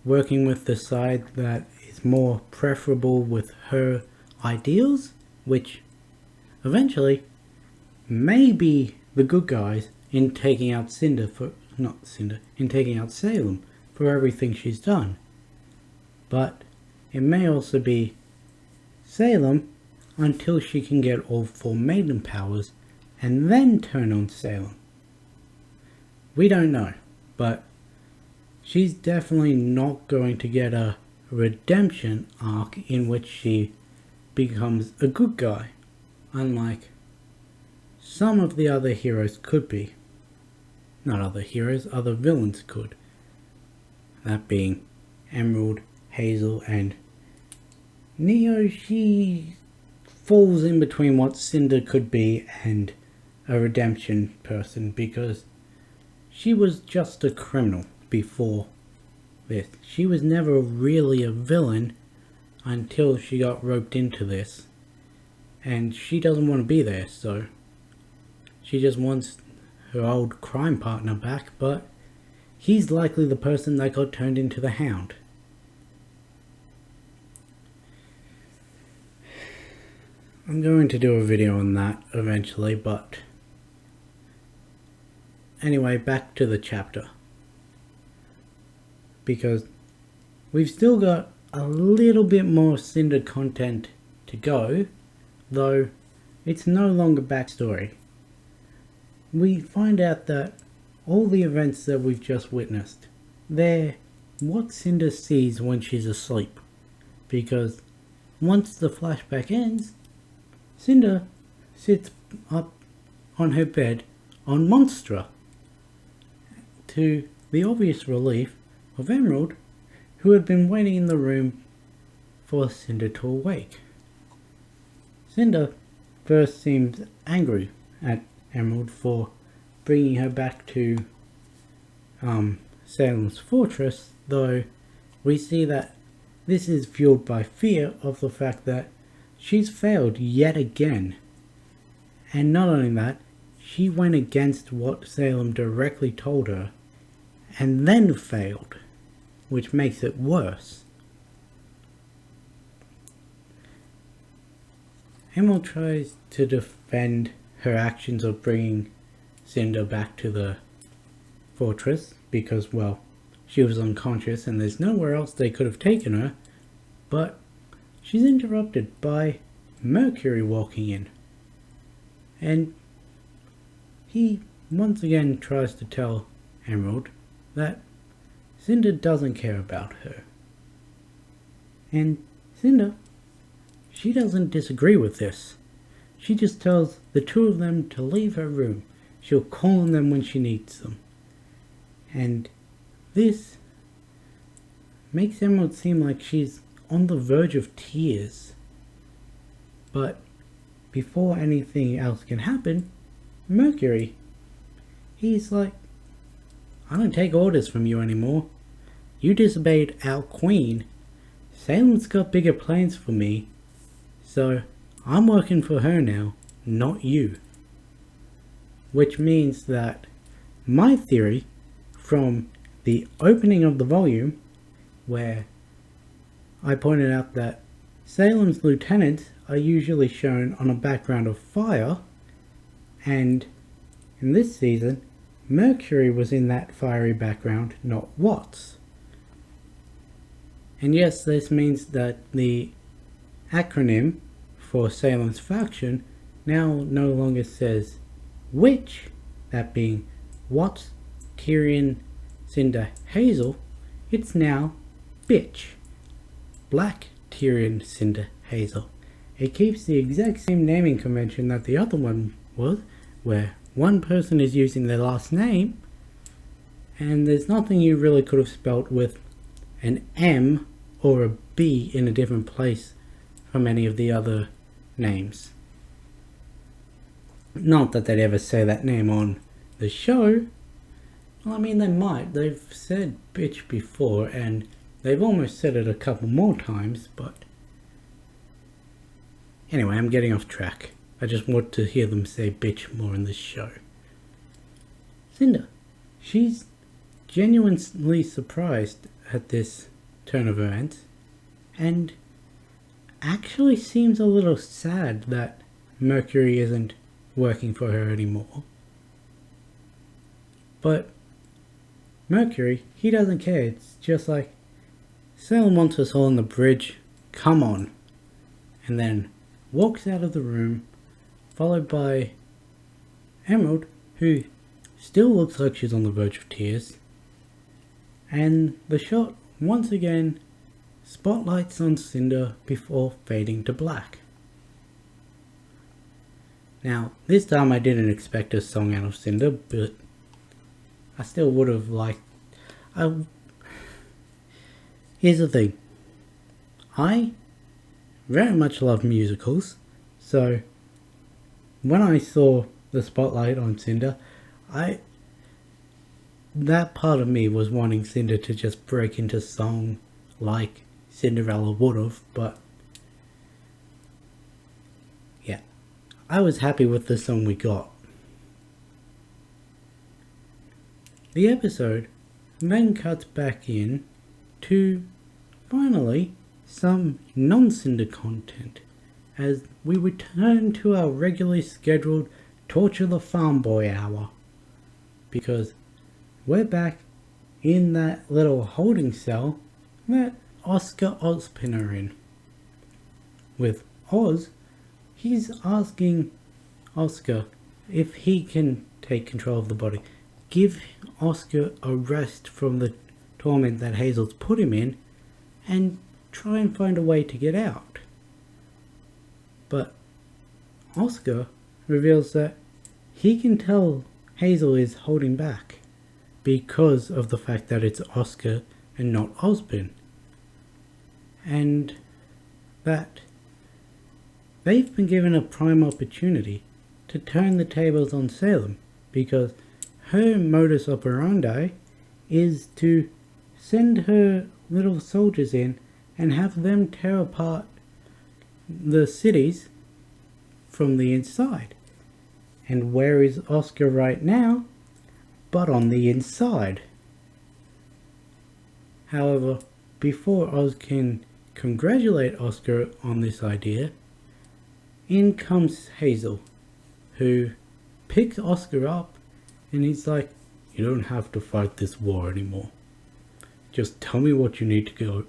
working with the side that is more preferable with her ideals, which eventually may be the good guys in taking out Salem for everything she's done. But it may also be Salem until she can get all 4 maiden powers and then turn on Salem. We don't know, but she's definitely not going to get a redemption arc in which she becomes a good guy, unlike some of the other heroes could be. Not other heroes, other villains could. That being Emerald, Hazel, and Neo. She falls in between what Cinder could be and a redemption person, because she was just a criminal before this. She was never really a villain until she got roped into this, and she doesn't want to be there, so she just wants her old crime partner back, but he's likely the person that got turned into the Hound. I'm going to do a video on that eventually, but anyway, back to the chapter, because we've still got a little bit more Cinder content to go, though it's no longer backstory. We find out that all the events that we've just witnessed, they're what Cinder sees when she's asleep, because once the flashback ends, Cinder sits up on her bed on Monstra, to the obvious relief of Emerald, who had been waiting in the room for Cinder to awake. Cinder first seems angry at Emerald for bringing her back to Salem's fortress, though we see that this is fueled by fear of the fact that she's failed yet again. And not only that, she went against what Salem directly told her and then failed, which makes it worse. Emerald tries to defend her actions of bringing Cinder back to the fortress because, well, she was unconscious and there's nowhere else they could have taken her, but she's interrupted by Mercury walking in, and he once again tries to tell Emerald that Cinder doesn't care about her. And Cinder, she doesn't disagree with this. She just tells the two of them to leave her room. she'll call on them when she needs them. And this makes Emerald seem like she's on the verge of tears. But before anything else can happen, Mercury, he's like, I don't take orders from you anymore. You disobeyed our queen. Salem's got bigger plans for me, so I'm working for her now, not you. Which means that my theory from the opening of the volume, where I pointed out that Salem's lieutenants are usually shown on a background of fire, and in this season, Mercury was in that fiery background, not Watts. And yes, this means that the acronym for Salem's faction now no longer says Witch, that being Watts, Tyrion, Cinder, Hazel. It's now Bitch, Black, Tyrion, Cinder, Hazel. It keeps the exact same naming convention that the other one was, where one person is using their last name, and there's nothing you really could have spelt with an M or a B in a different place from any of the other names. Not that they'd ever say that name on the show. Well, I mean, they might. They've said bitch before, and they've almost said it a couple more times, but anyway, I'm getting off track. I just want to hear them say bitch more in this show. Cinder, she's genuinely surprised at this turn of events, and actually seems a little sad that Mercury isn't working for her anymore. But Mercury, he doesn't care. It's just like, Salem wants us all on the bridge, come on. And then walks out of the room, followed by Emerald, who still looks like she's on the verge of tears. And the shot, once again, spotlights on Cinder before fading to black. Now, this time I didn't expect a song out of Cinder, but I still would have liked... Here's the thing. I very much love musicals, so when I saw the spotlight on Cinder, that part of me was wanting Cinder to just break into song like Cinderella would have, but yeah, I was happy with the song we got. The episode then cuts back in to finally some non-Cinder content as we return to our regularly scheduled Torture the Farm Boy hour, because we're back in that little holding cell that Oscar Ozpin are in. With Oz, he's asking Oscar if he can take control of the body, give Oscar a rest from the torment that Hazel's put him in, and try and find a way to get out. But Oscar reveals that he can tell Hazel is holding back because of the fact that it's Oscar and not Ozpin, and that they've been given a prime opportunity to turn the tables on Salem, because her modus operandi is to send her little soldiers in and have them tear apart the cities from the inside. And where is Oscar right now? But on the inside. However, before Oz can congratulate Oscar on this idea, in comes Hazel, who picks Oscar up, and he's like, you don't have to fight this war anymore. Just tell me what you need to go.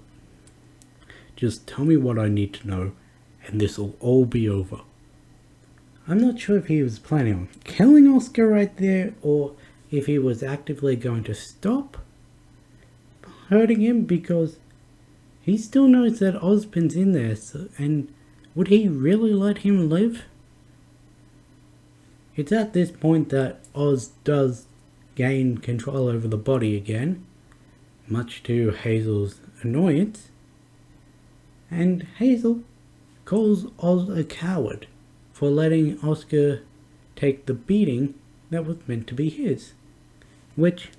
Just tell me what I need to know, and this will all be over. I'm not sure if he was planning on killing Oscar right there, or if he was actively going to stop hurting him, because he still knows that Ozpin's in there, and would he really let him live? It's at this point that Oz does gain control over the body again, much to Hazel's annoyance, and Hazel calls Oz a coward for letting Oscar take the beating that was meant to be his, which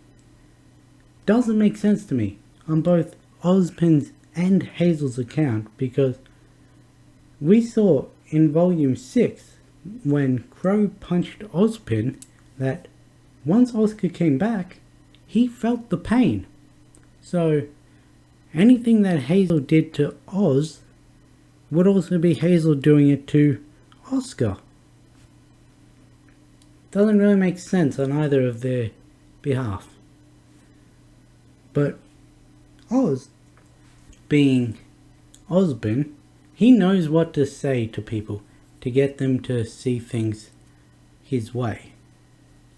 doesn't make sense to me on both Ozpin's and Hazel's account, because we saw in Volume 6 when Crow punched Ozpin that once Oscar came back, he felt the pain. So anything that Hazel did to Oz would also be Hazel doing it to Oscar. Doesn't really make sense on either of their behalf. But Oz, being Ozpin, he knows what to say to people to get them to see things his way.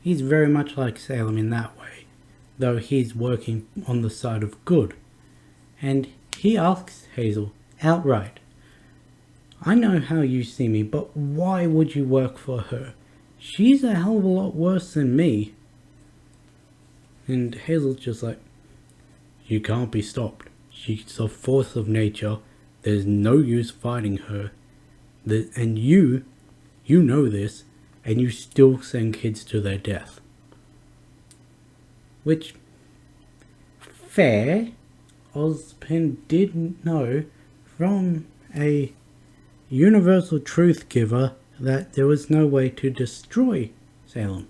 He's very much like Salem in that way, though he's working on the side of good. And he asks Hazel outright, I know how you see me, but why would you work for her? She's a hell of a lot worse than me. And Hazel's just like, you can't be stopped. She's a force of nature. There's no use fighting her. And you know this, and you still send kids to their death. Which, fair, Ozpin did know from a universal truth giver that there was no way to destroy Salem.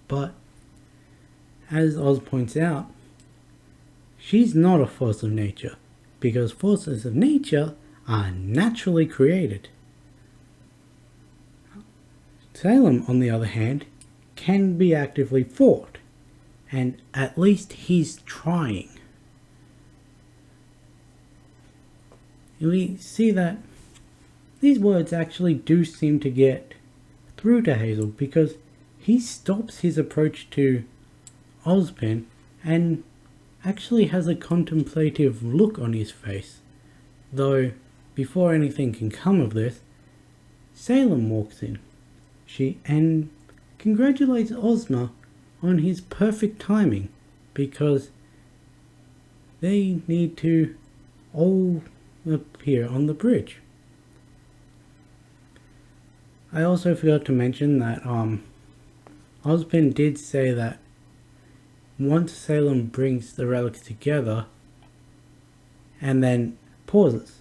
But, as Oz points out, she's not a force of nature, because forces of nature are naturally created. Salem, on the other hand, can be actively fought, and at least he's trying. We see that these words actually do seem to get through to Hazel, because he stops his approach to Ozpin and actually has a contemplative look on his face. Though, before anything can come of this, Salem walks in. She congratulates Ozma on his perfect timing, because they need to all appear on the bridge. I also forgot to mention that Ozpin did say that once Salem brings the relics together and then pauses.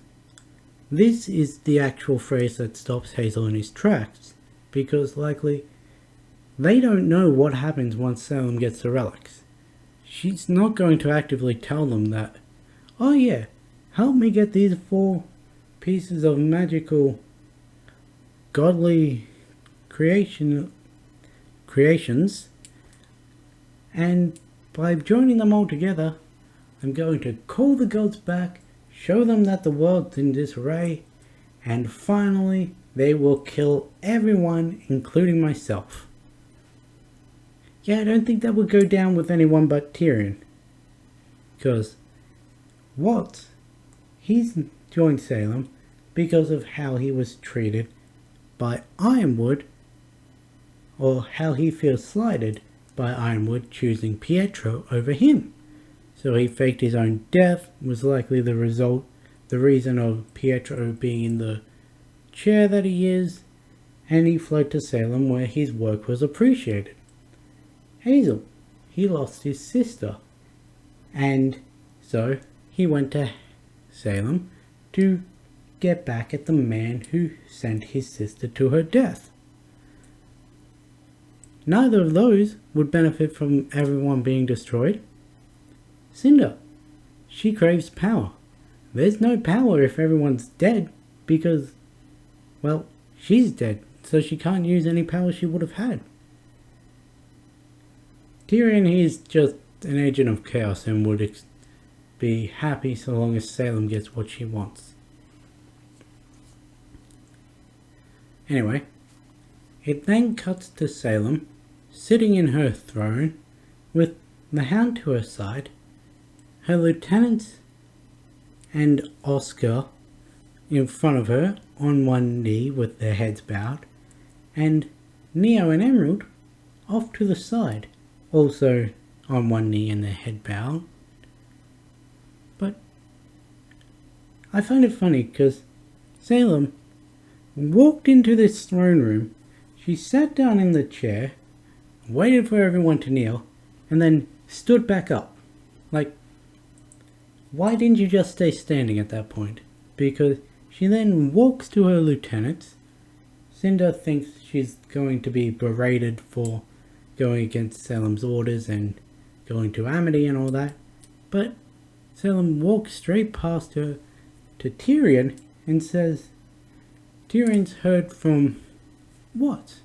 This is the actual phrase that stops Hazel in his tracks, because likely they don't know what happens once Salem gets the relics. She's not going to actively tell them that, oh yeah, help me get these 4 pieces of magical godly creations, and by joining them all together, I'm going to call the gods back, show them that the world's in disarray, and finally they will kill everyone, including myself. Yeah, I don't think that would go down with anyone but Tyrion, because he's joined Salem because of how he was treated by Ironwood, or how he feels slighted by Ironwood choosing Pietro over him. So he faked his own death, was likely the reason of Pietro being in the chair that he is, and he fled to Salem where his work was appreciated. Hazel, he lost his sister, and so he went to Salem to get back at the man who sent his sister to her death. Neither of those would benefit from everyone being destroyed. Cinder, she craves power. There's no power if everyone's dead, because, well, she's dead, so she can't use any power she would have had. Tyrion, he's just an agent of chaos and would be happy so long as Salem gets what she wants. Anyway, it then cuts to Salem, sitting in her throne, with the Hound to her side, her lieutenants and Oscar in front of her on one knee with their heads bowed, and Neo and Emerald off to the side, also on one knee and their head bowed. But I find it funny because Salem walked into this throne room, she sat down in the chair, waited for everyone to kneel, and then stood back up. Like, why didn't you just stay standing at that point? Because she then walks to her lieutenants. Cinder thinks she's going to be berated for going against Salem's orders and going to Amity and all that. But Salem walks straight past her to Tyrion and says, Tyrion's heard from what?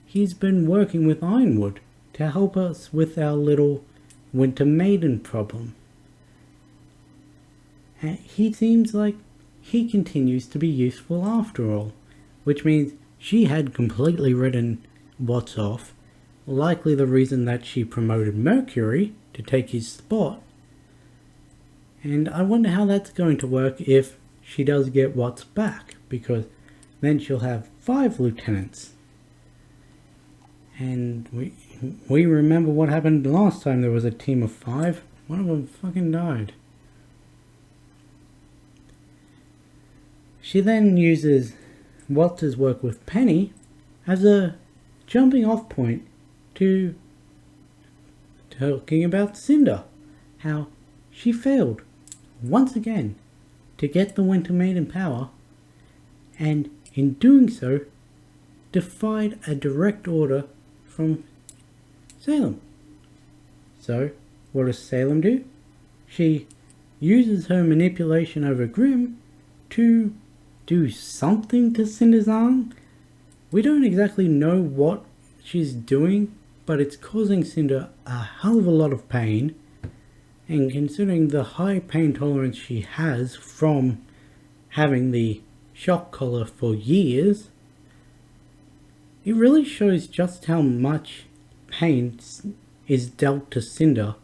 He's been working with Ironwood to help us with our little Winter Maiden problem. And he seems like he continues to be useful after all, which means she had completely written Watts off, likely the reason that she promoted Mercury to take his spot. And I wonder how that's going to work if she does get Watts back, because then she'll have 5 lieutenants. And we remember what happened last time there was a team of 5. One of them fucking died. She then uses Watts' work with Penny as a jumping off point to talking about Cinder. How she failed once again to get the Winter Maiden power, and in doing so defied a direct order from Salem. So what does Salem do? She uses her manipulation over Grimm to do something to Cinder's arm. We don't exactly know what she's doing, but it's causing Cinder a hell of a lot of pain, and considering the high pain tolerance she has from having the shock collar for years, it really shows just how much pain is dealt to Cinder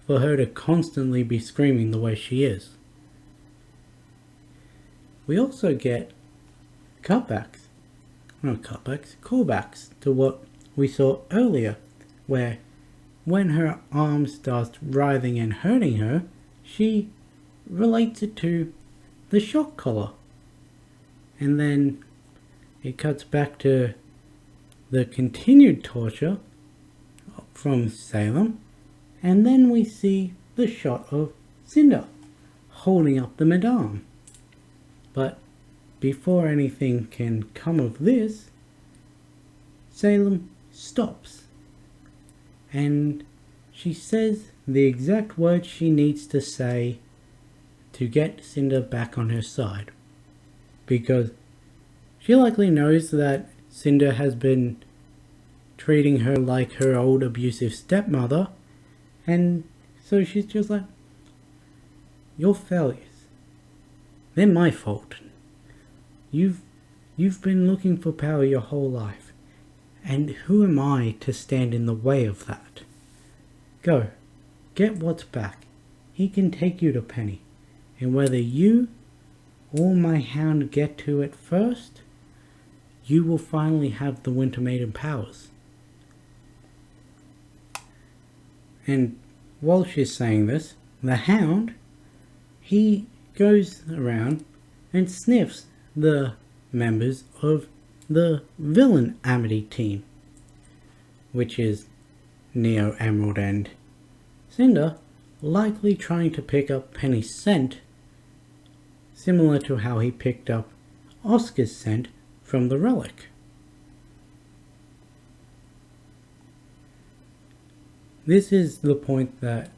for her to constantly be screaming the way she is. We also get callbacks to what we saw earlier, where when her arm starts writhing and hurting her, she relates it to the shock collar. And then it cuts back to the continued torture from Salem, and then we see the shot of Cinder holding up the madame. But before anything can come of this, Salem stops and she says the exact words she needs to say to get Cinder back on her side, because she likely knows that Cinder has been treating her like her old abusive stepmother, and so she's just like, your failures, they're my fault. You've been looking for power your whole life, and who am I to stand in the way of that? Go, get Watts back. He can take you to Penny, and whether you or my hound get to it first, you will finally have the Winter Maiden powers. And while she's saying this, the hound, he goes around and sniffs the members of the villain Amity team, which is Neo, Emerald and Cinder, likely trying to pick up Penny's scent, similar to how he picked up Oscar's scent from the relic. This is the point that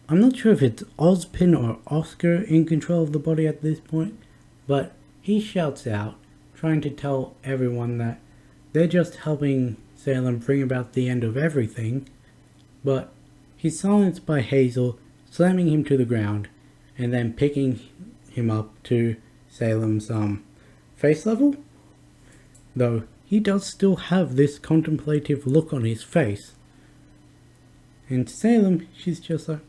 I'm not sure if it's Ozpin or Oscar in control of the body at this point, but he shouts out, trying to tell everyone that they're just helping Salem bring about the end of everything, but he's silenced by Hazel slamming him to the ground and then picking him up to Salem's face level, though he does still have this contemplative look on his face. And Salem, she's just like,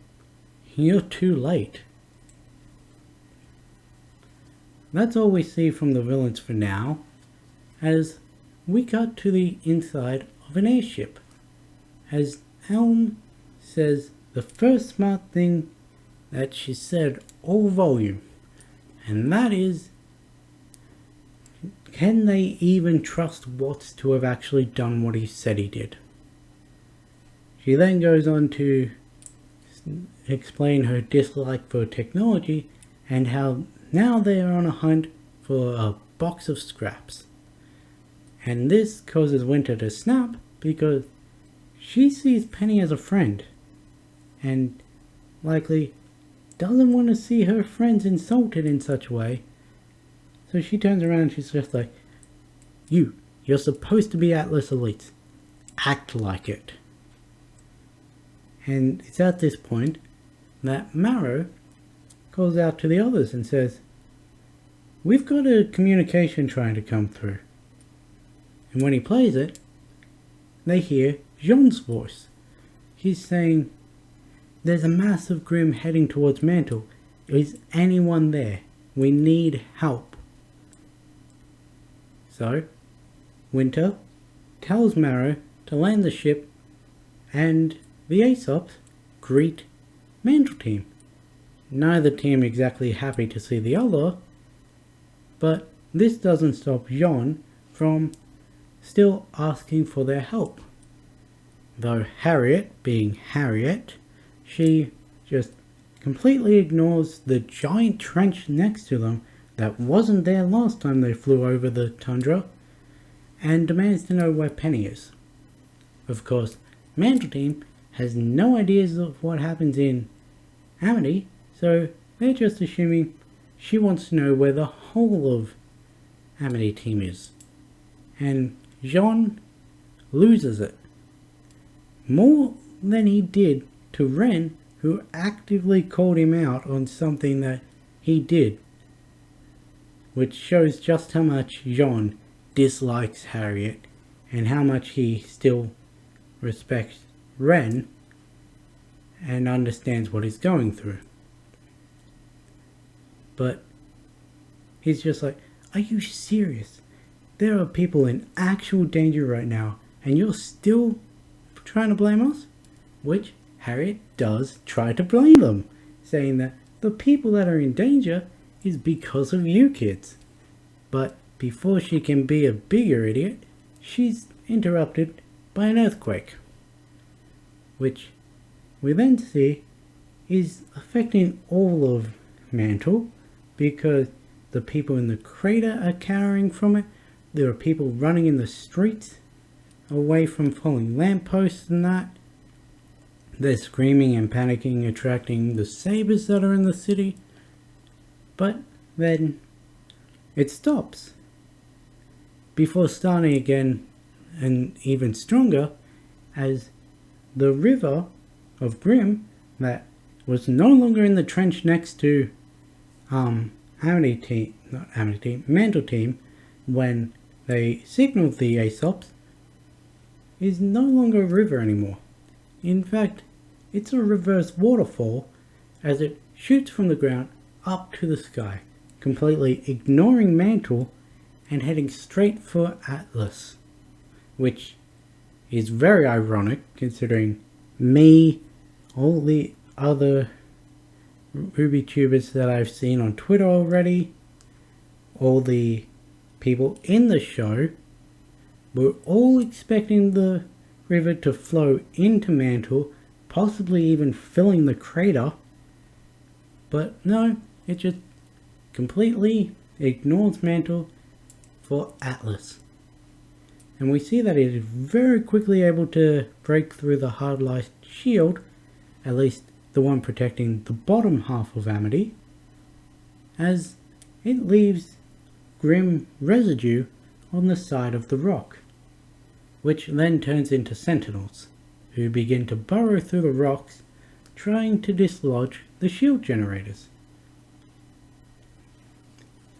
you're too late. That's all we see from the villains for now, as we got to the inside of an airship, as Elm says the first smart thing that she said all volume, and that is, can they even trust Watts to have actually done what he said he did? She then goes on to explain her dislike for technology and how now they are on a hunt for a box of scraps. And this causes Winter to snap because she sees Penny as a friend and likely doesn't want to see her friends insulted in such a way. So she turns around and she's just like, you're supposed to be Atlas Elites. Act like it. And it's at this point that Marrow calls out to the others and says, we've got a communication trying to come through. And when he plays it, they hear Jean's voice. He's saying, there's a massive Grimm heading towards Mantle. Is anyone there? We need help. So, Winter tells Marrow to land the ship, and the Aesops greet Mantle Team. Neither team exactly happy to see the other, but this doesn't stop Jean from still asking for their help. Though Harriet, being Harriet, she just completely ignores the giant trench next to them that wasn't there last time they flew over the tundra, and demands to know where Penny is. Of course, Mantle Team has no ideas of what happens in Amity, so they're just assuming she wants to know where the whole of Amity Team is. And Jean loses it. More than he did to Ren, who actively called him out on something that he did. Which shows just how much Jean dislikes Harriet and how much he still respects Ren and understands what he's going through. But he's just like, are you serious? There are people in actual danger right now and you're still trying to blame us? Which Harriet does try to blame them, saying that the people that are in danger is because of you kids. But before she can be a bigger idiot, she's interrupted by an earthquake, which we then see is affecting all of Mantle because the people in the crater are cowering from it. There are people running in the streets away from falling lampposts and that. They're screaming and panicking, attracting the sabers that are in the city. But then it stops before starting again, and even stronger, as the river of Grimm that was no longer in the trench next to Mantle Team when they signaled the Aesops, is no longer a river anymore. In fact, it's a reverse waterfall as it shoots from the ground up to the sky, completely ignoring Mantle and heading straight for Atlas, which is very ironic considering me, all the other RWBY tubers that I've seen on Twitter already, all the people in the show, were all expecting the river to flow into Mantle, possibly even filling the crater. But no, it just completely ignores Mantle for Atlas. And we see that it is very quickly able to break through the hard light shield, at least the one protecting the bottom half of Amity, as it leaves Grimm residue on the side of the rock, which then turns into sentinels, who begin to burrow through the rocks, trying to dislodge the shield generators.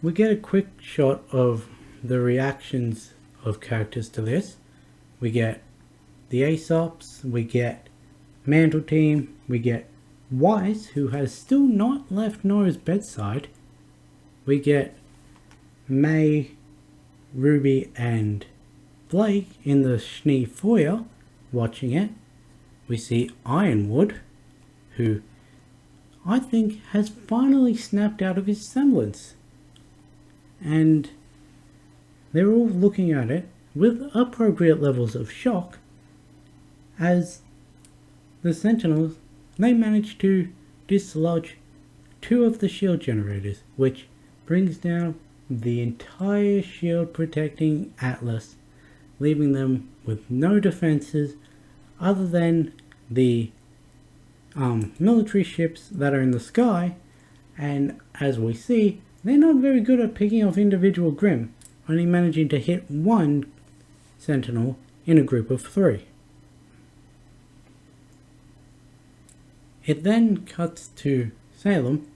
We get a quick shot of the reactions of characters to this. We get the Aesops, we get Mantle Team, we get Weiss, who has still not left Nora's bedside. We get May, RWBY, and Blake in the Schnee foyer watching it. We see Ironwood, who I think has finally snapped out of his semblance. And they're all looking at it with appropriate levels of shock as the Sentinels, they manage to dislodge 2 of the shield generators, which brings down the entire shield protecting Atlas, leaving them with no defenses other than the military ships that are in the sky. And as we see, they're not very good at picking off individual Grim, only managing to hit 1 Sentinel in a group of 3. It then cuts to Salem,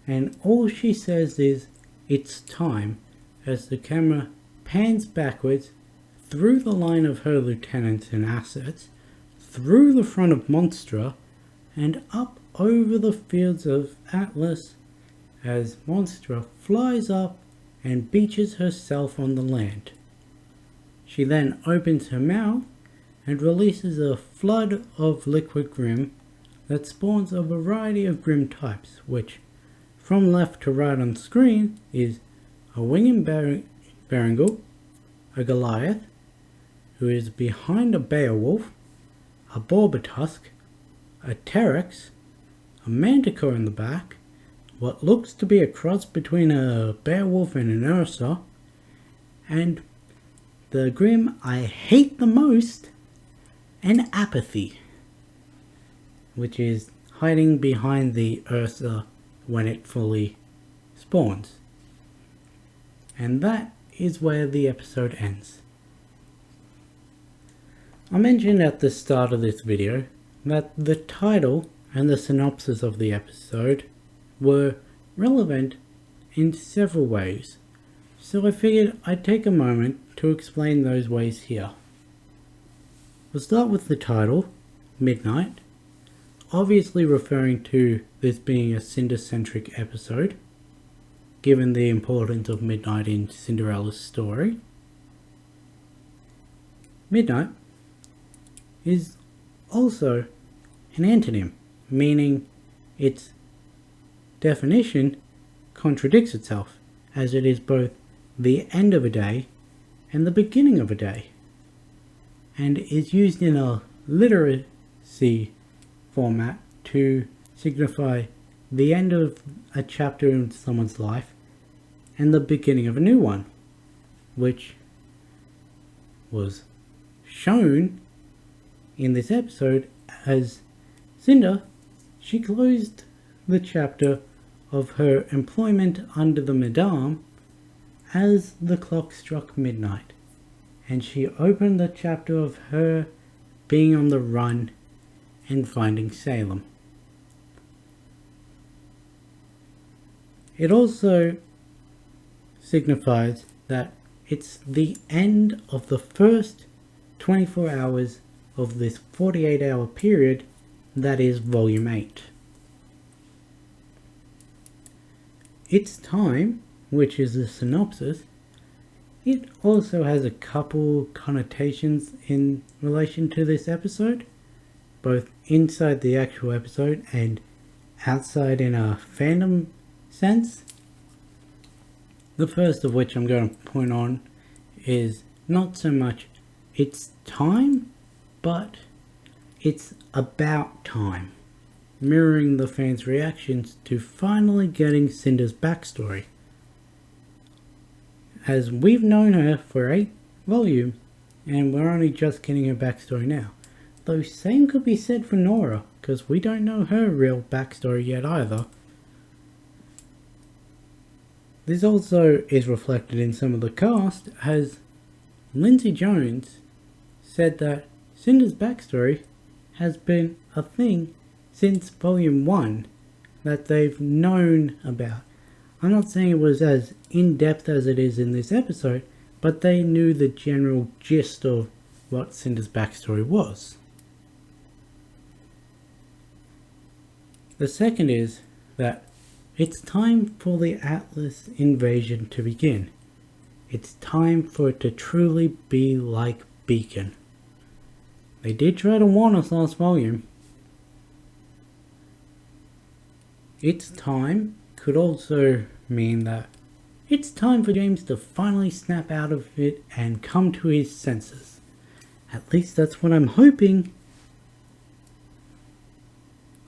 and all she says is, "It's time," as the camera pans backwards through the line of her lieutenants and assets, through the front of Monstra, and up over the fields of Atlas as Monstra flies up and beaches herself on the land. She then opens her mouth and releases a flood of liquid Grim that spawns a variety of Grim types, which from left to right on screen is a Winged Berengal, a Goliath, who is behind a Beowulf, a Borbatusk, a Terex, a Manticore in the back, what looks to be a cross between a Beowulf and an Ursa, and the Grim I hate the most, an Apathy, which is hiding behind the Ursa when it fully spawns. And that is where the episode ends. I mentioned at the start of this video that the title and the synopsis of the episode were relevant in several ways, so I figured I'd take a moment to explain those ways here. We'll start with the title, Midnight, obviously referring to this being a Cinder-centric episode, given the importance of Midnight in Cinderella's story. Midnight is also an antonym, meaning its definition contradicts itself, as it is both the end of a day and the beginning of a day, and is used in a literacy format to signify the end of a chapter in someone's life and the beginning of a new one, which was shown in this episode as Cinder, she closed the chapter of her employment under the Madame as the clock struck midnight, and she opened the chapter of her being on the run and finding Salem. It also signifies that it's the end of the first 24 hours of this 48-hour period that is Volume 8. It's time, which is the synopsis, it also has a couple connotations in relation to this episode, both inside the actual episode and outside in a fandom sense. The first of which I'm going to point on is not so much it's time, but it's about time, mirroring the fans' reactions to finally getting Cinder's backstory, as we've known her for 8 volumes and we're only just getting her backstory now. Though same could be said for Nora, because we don't know her real backstory yet either. This also is reflected in some of the cast, as Lindsay Jones said that Cinder's backstory has been a thing since Volume 1 that they've known about. I'm not saying it was as in-depth as it is in this episode, but they knew the general gist of what Cinder's backstory was. The second is that it's time for the Atlas invasion to begin. It's time for it to truly be like beacon. They did try to warn us last volume. It's time could also mean that it's time for James to finally snap out of it and come to his senses. At least that's what I'm hoping.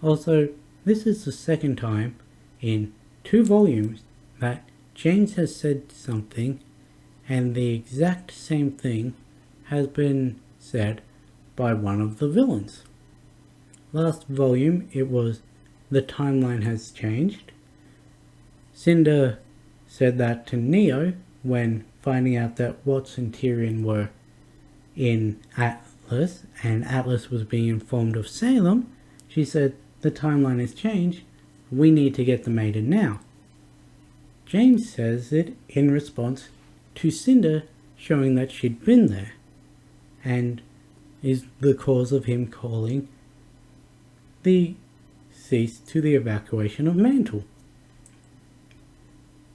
Also, this is the second time in 2 volumes that James has said something and the exact same thing has been said by one of the villains. Last volume it was the timeline has changed. Cinder said that to Neo when finding out that Watts and Tyrion were in Atlas and Atlas was being informed of Salem. She said the timeline has changed, we need to get the maiden now. James says it in response to Cinder showing that she'd been there, and is the cause of him calling the cease to the evacuation of Mantle.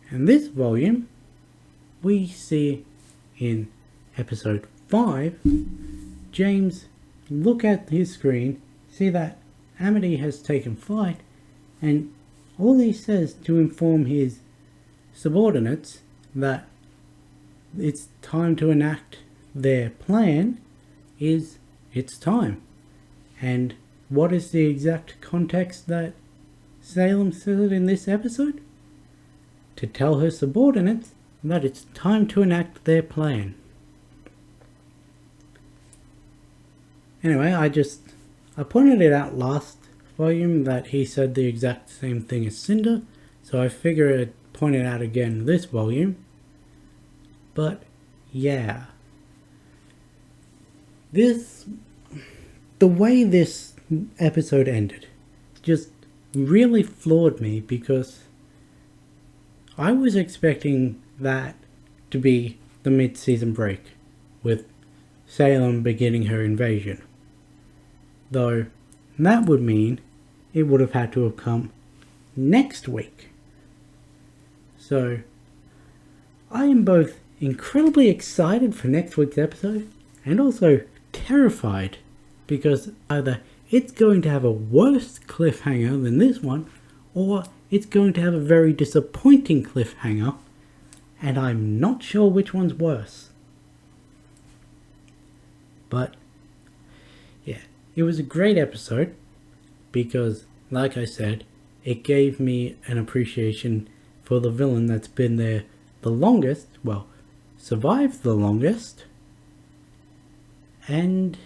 And this volume, we see in episode 5, James look at his screen, see that Amity has taken flight, and all he says to inform his subordinates that it's time to enact their plan is it's time. And what is the exact context that Salem said in this episode? To tell her subordinates that it's time to enact their plan. Anyway, I pointed it out last volume that he said the exact same thing as Cinder, so I figure I'd point it out again this volume. But yeah, the way this episode ended just really floored me, because I was expecting that to be the mid-season break with Salem beginning her invasion, though that would mean it would have had to have come next week. So I am both incredibly excited for next week's episode and also terrified, because either it's going to have a worse cliffhanger than this one, or it's going to have a very disappointing cliffhanger, and I'm not sure which one's worse. But yeah, it was a great episode because, like I said, it gave me an appreciation for the villain that's been there the longest, well, survived the longest, and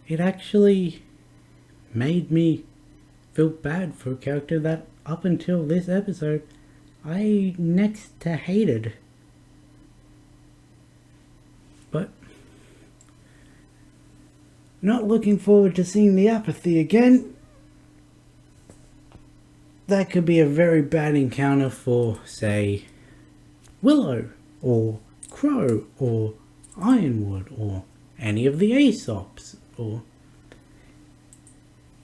it actually made me feel bad for a character that up until this episode I next to hated. But not looking forward to seeing the apathy again. That could be a very bad encounter for, say, Willow or Crow or Ironwood or any of the Aesops or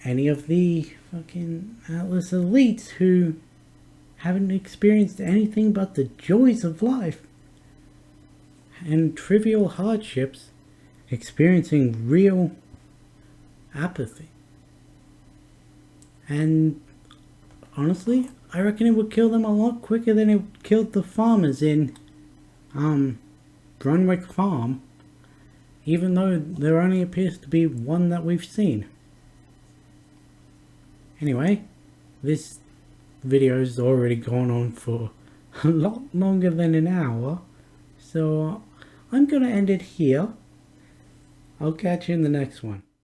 any of the fucking Atlas elites who haven't experienced anything but the joys of life and trivial hardships, experiencing real apathy. And honestly, I reckon it would kill them a lot quicker than it killed the farmers in Brunwick Farm, even though there only appears to be one that we've seen. Anyway, this video's already gone on for a lot longer than an hour, so I'm gonna end it here. I'll catch you in the next one.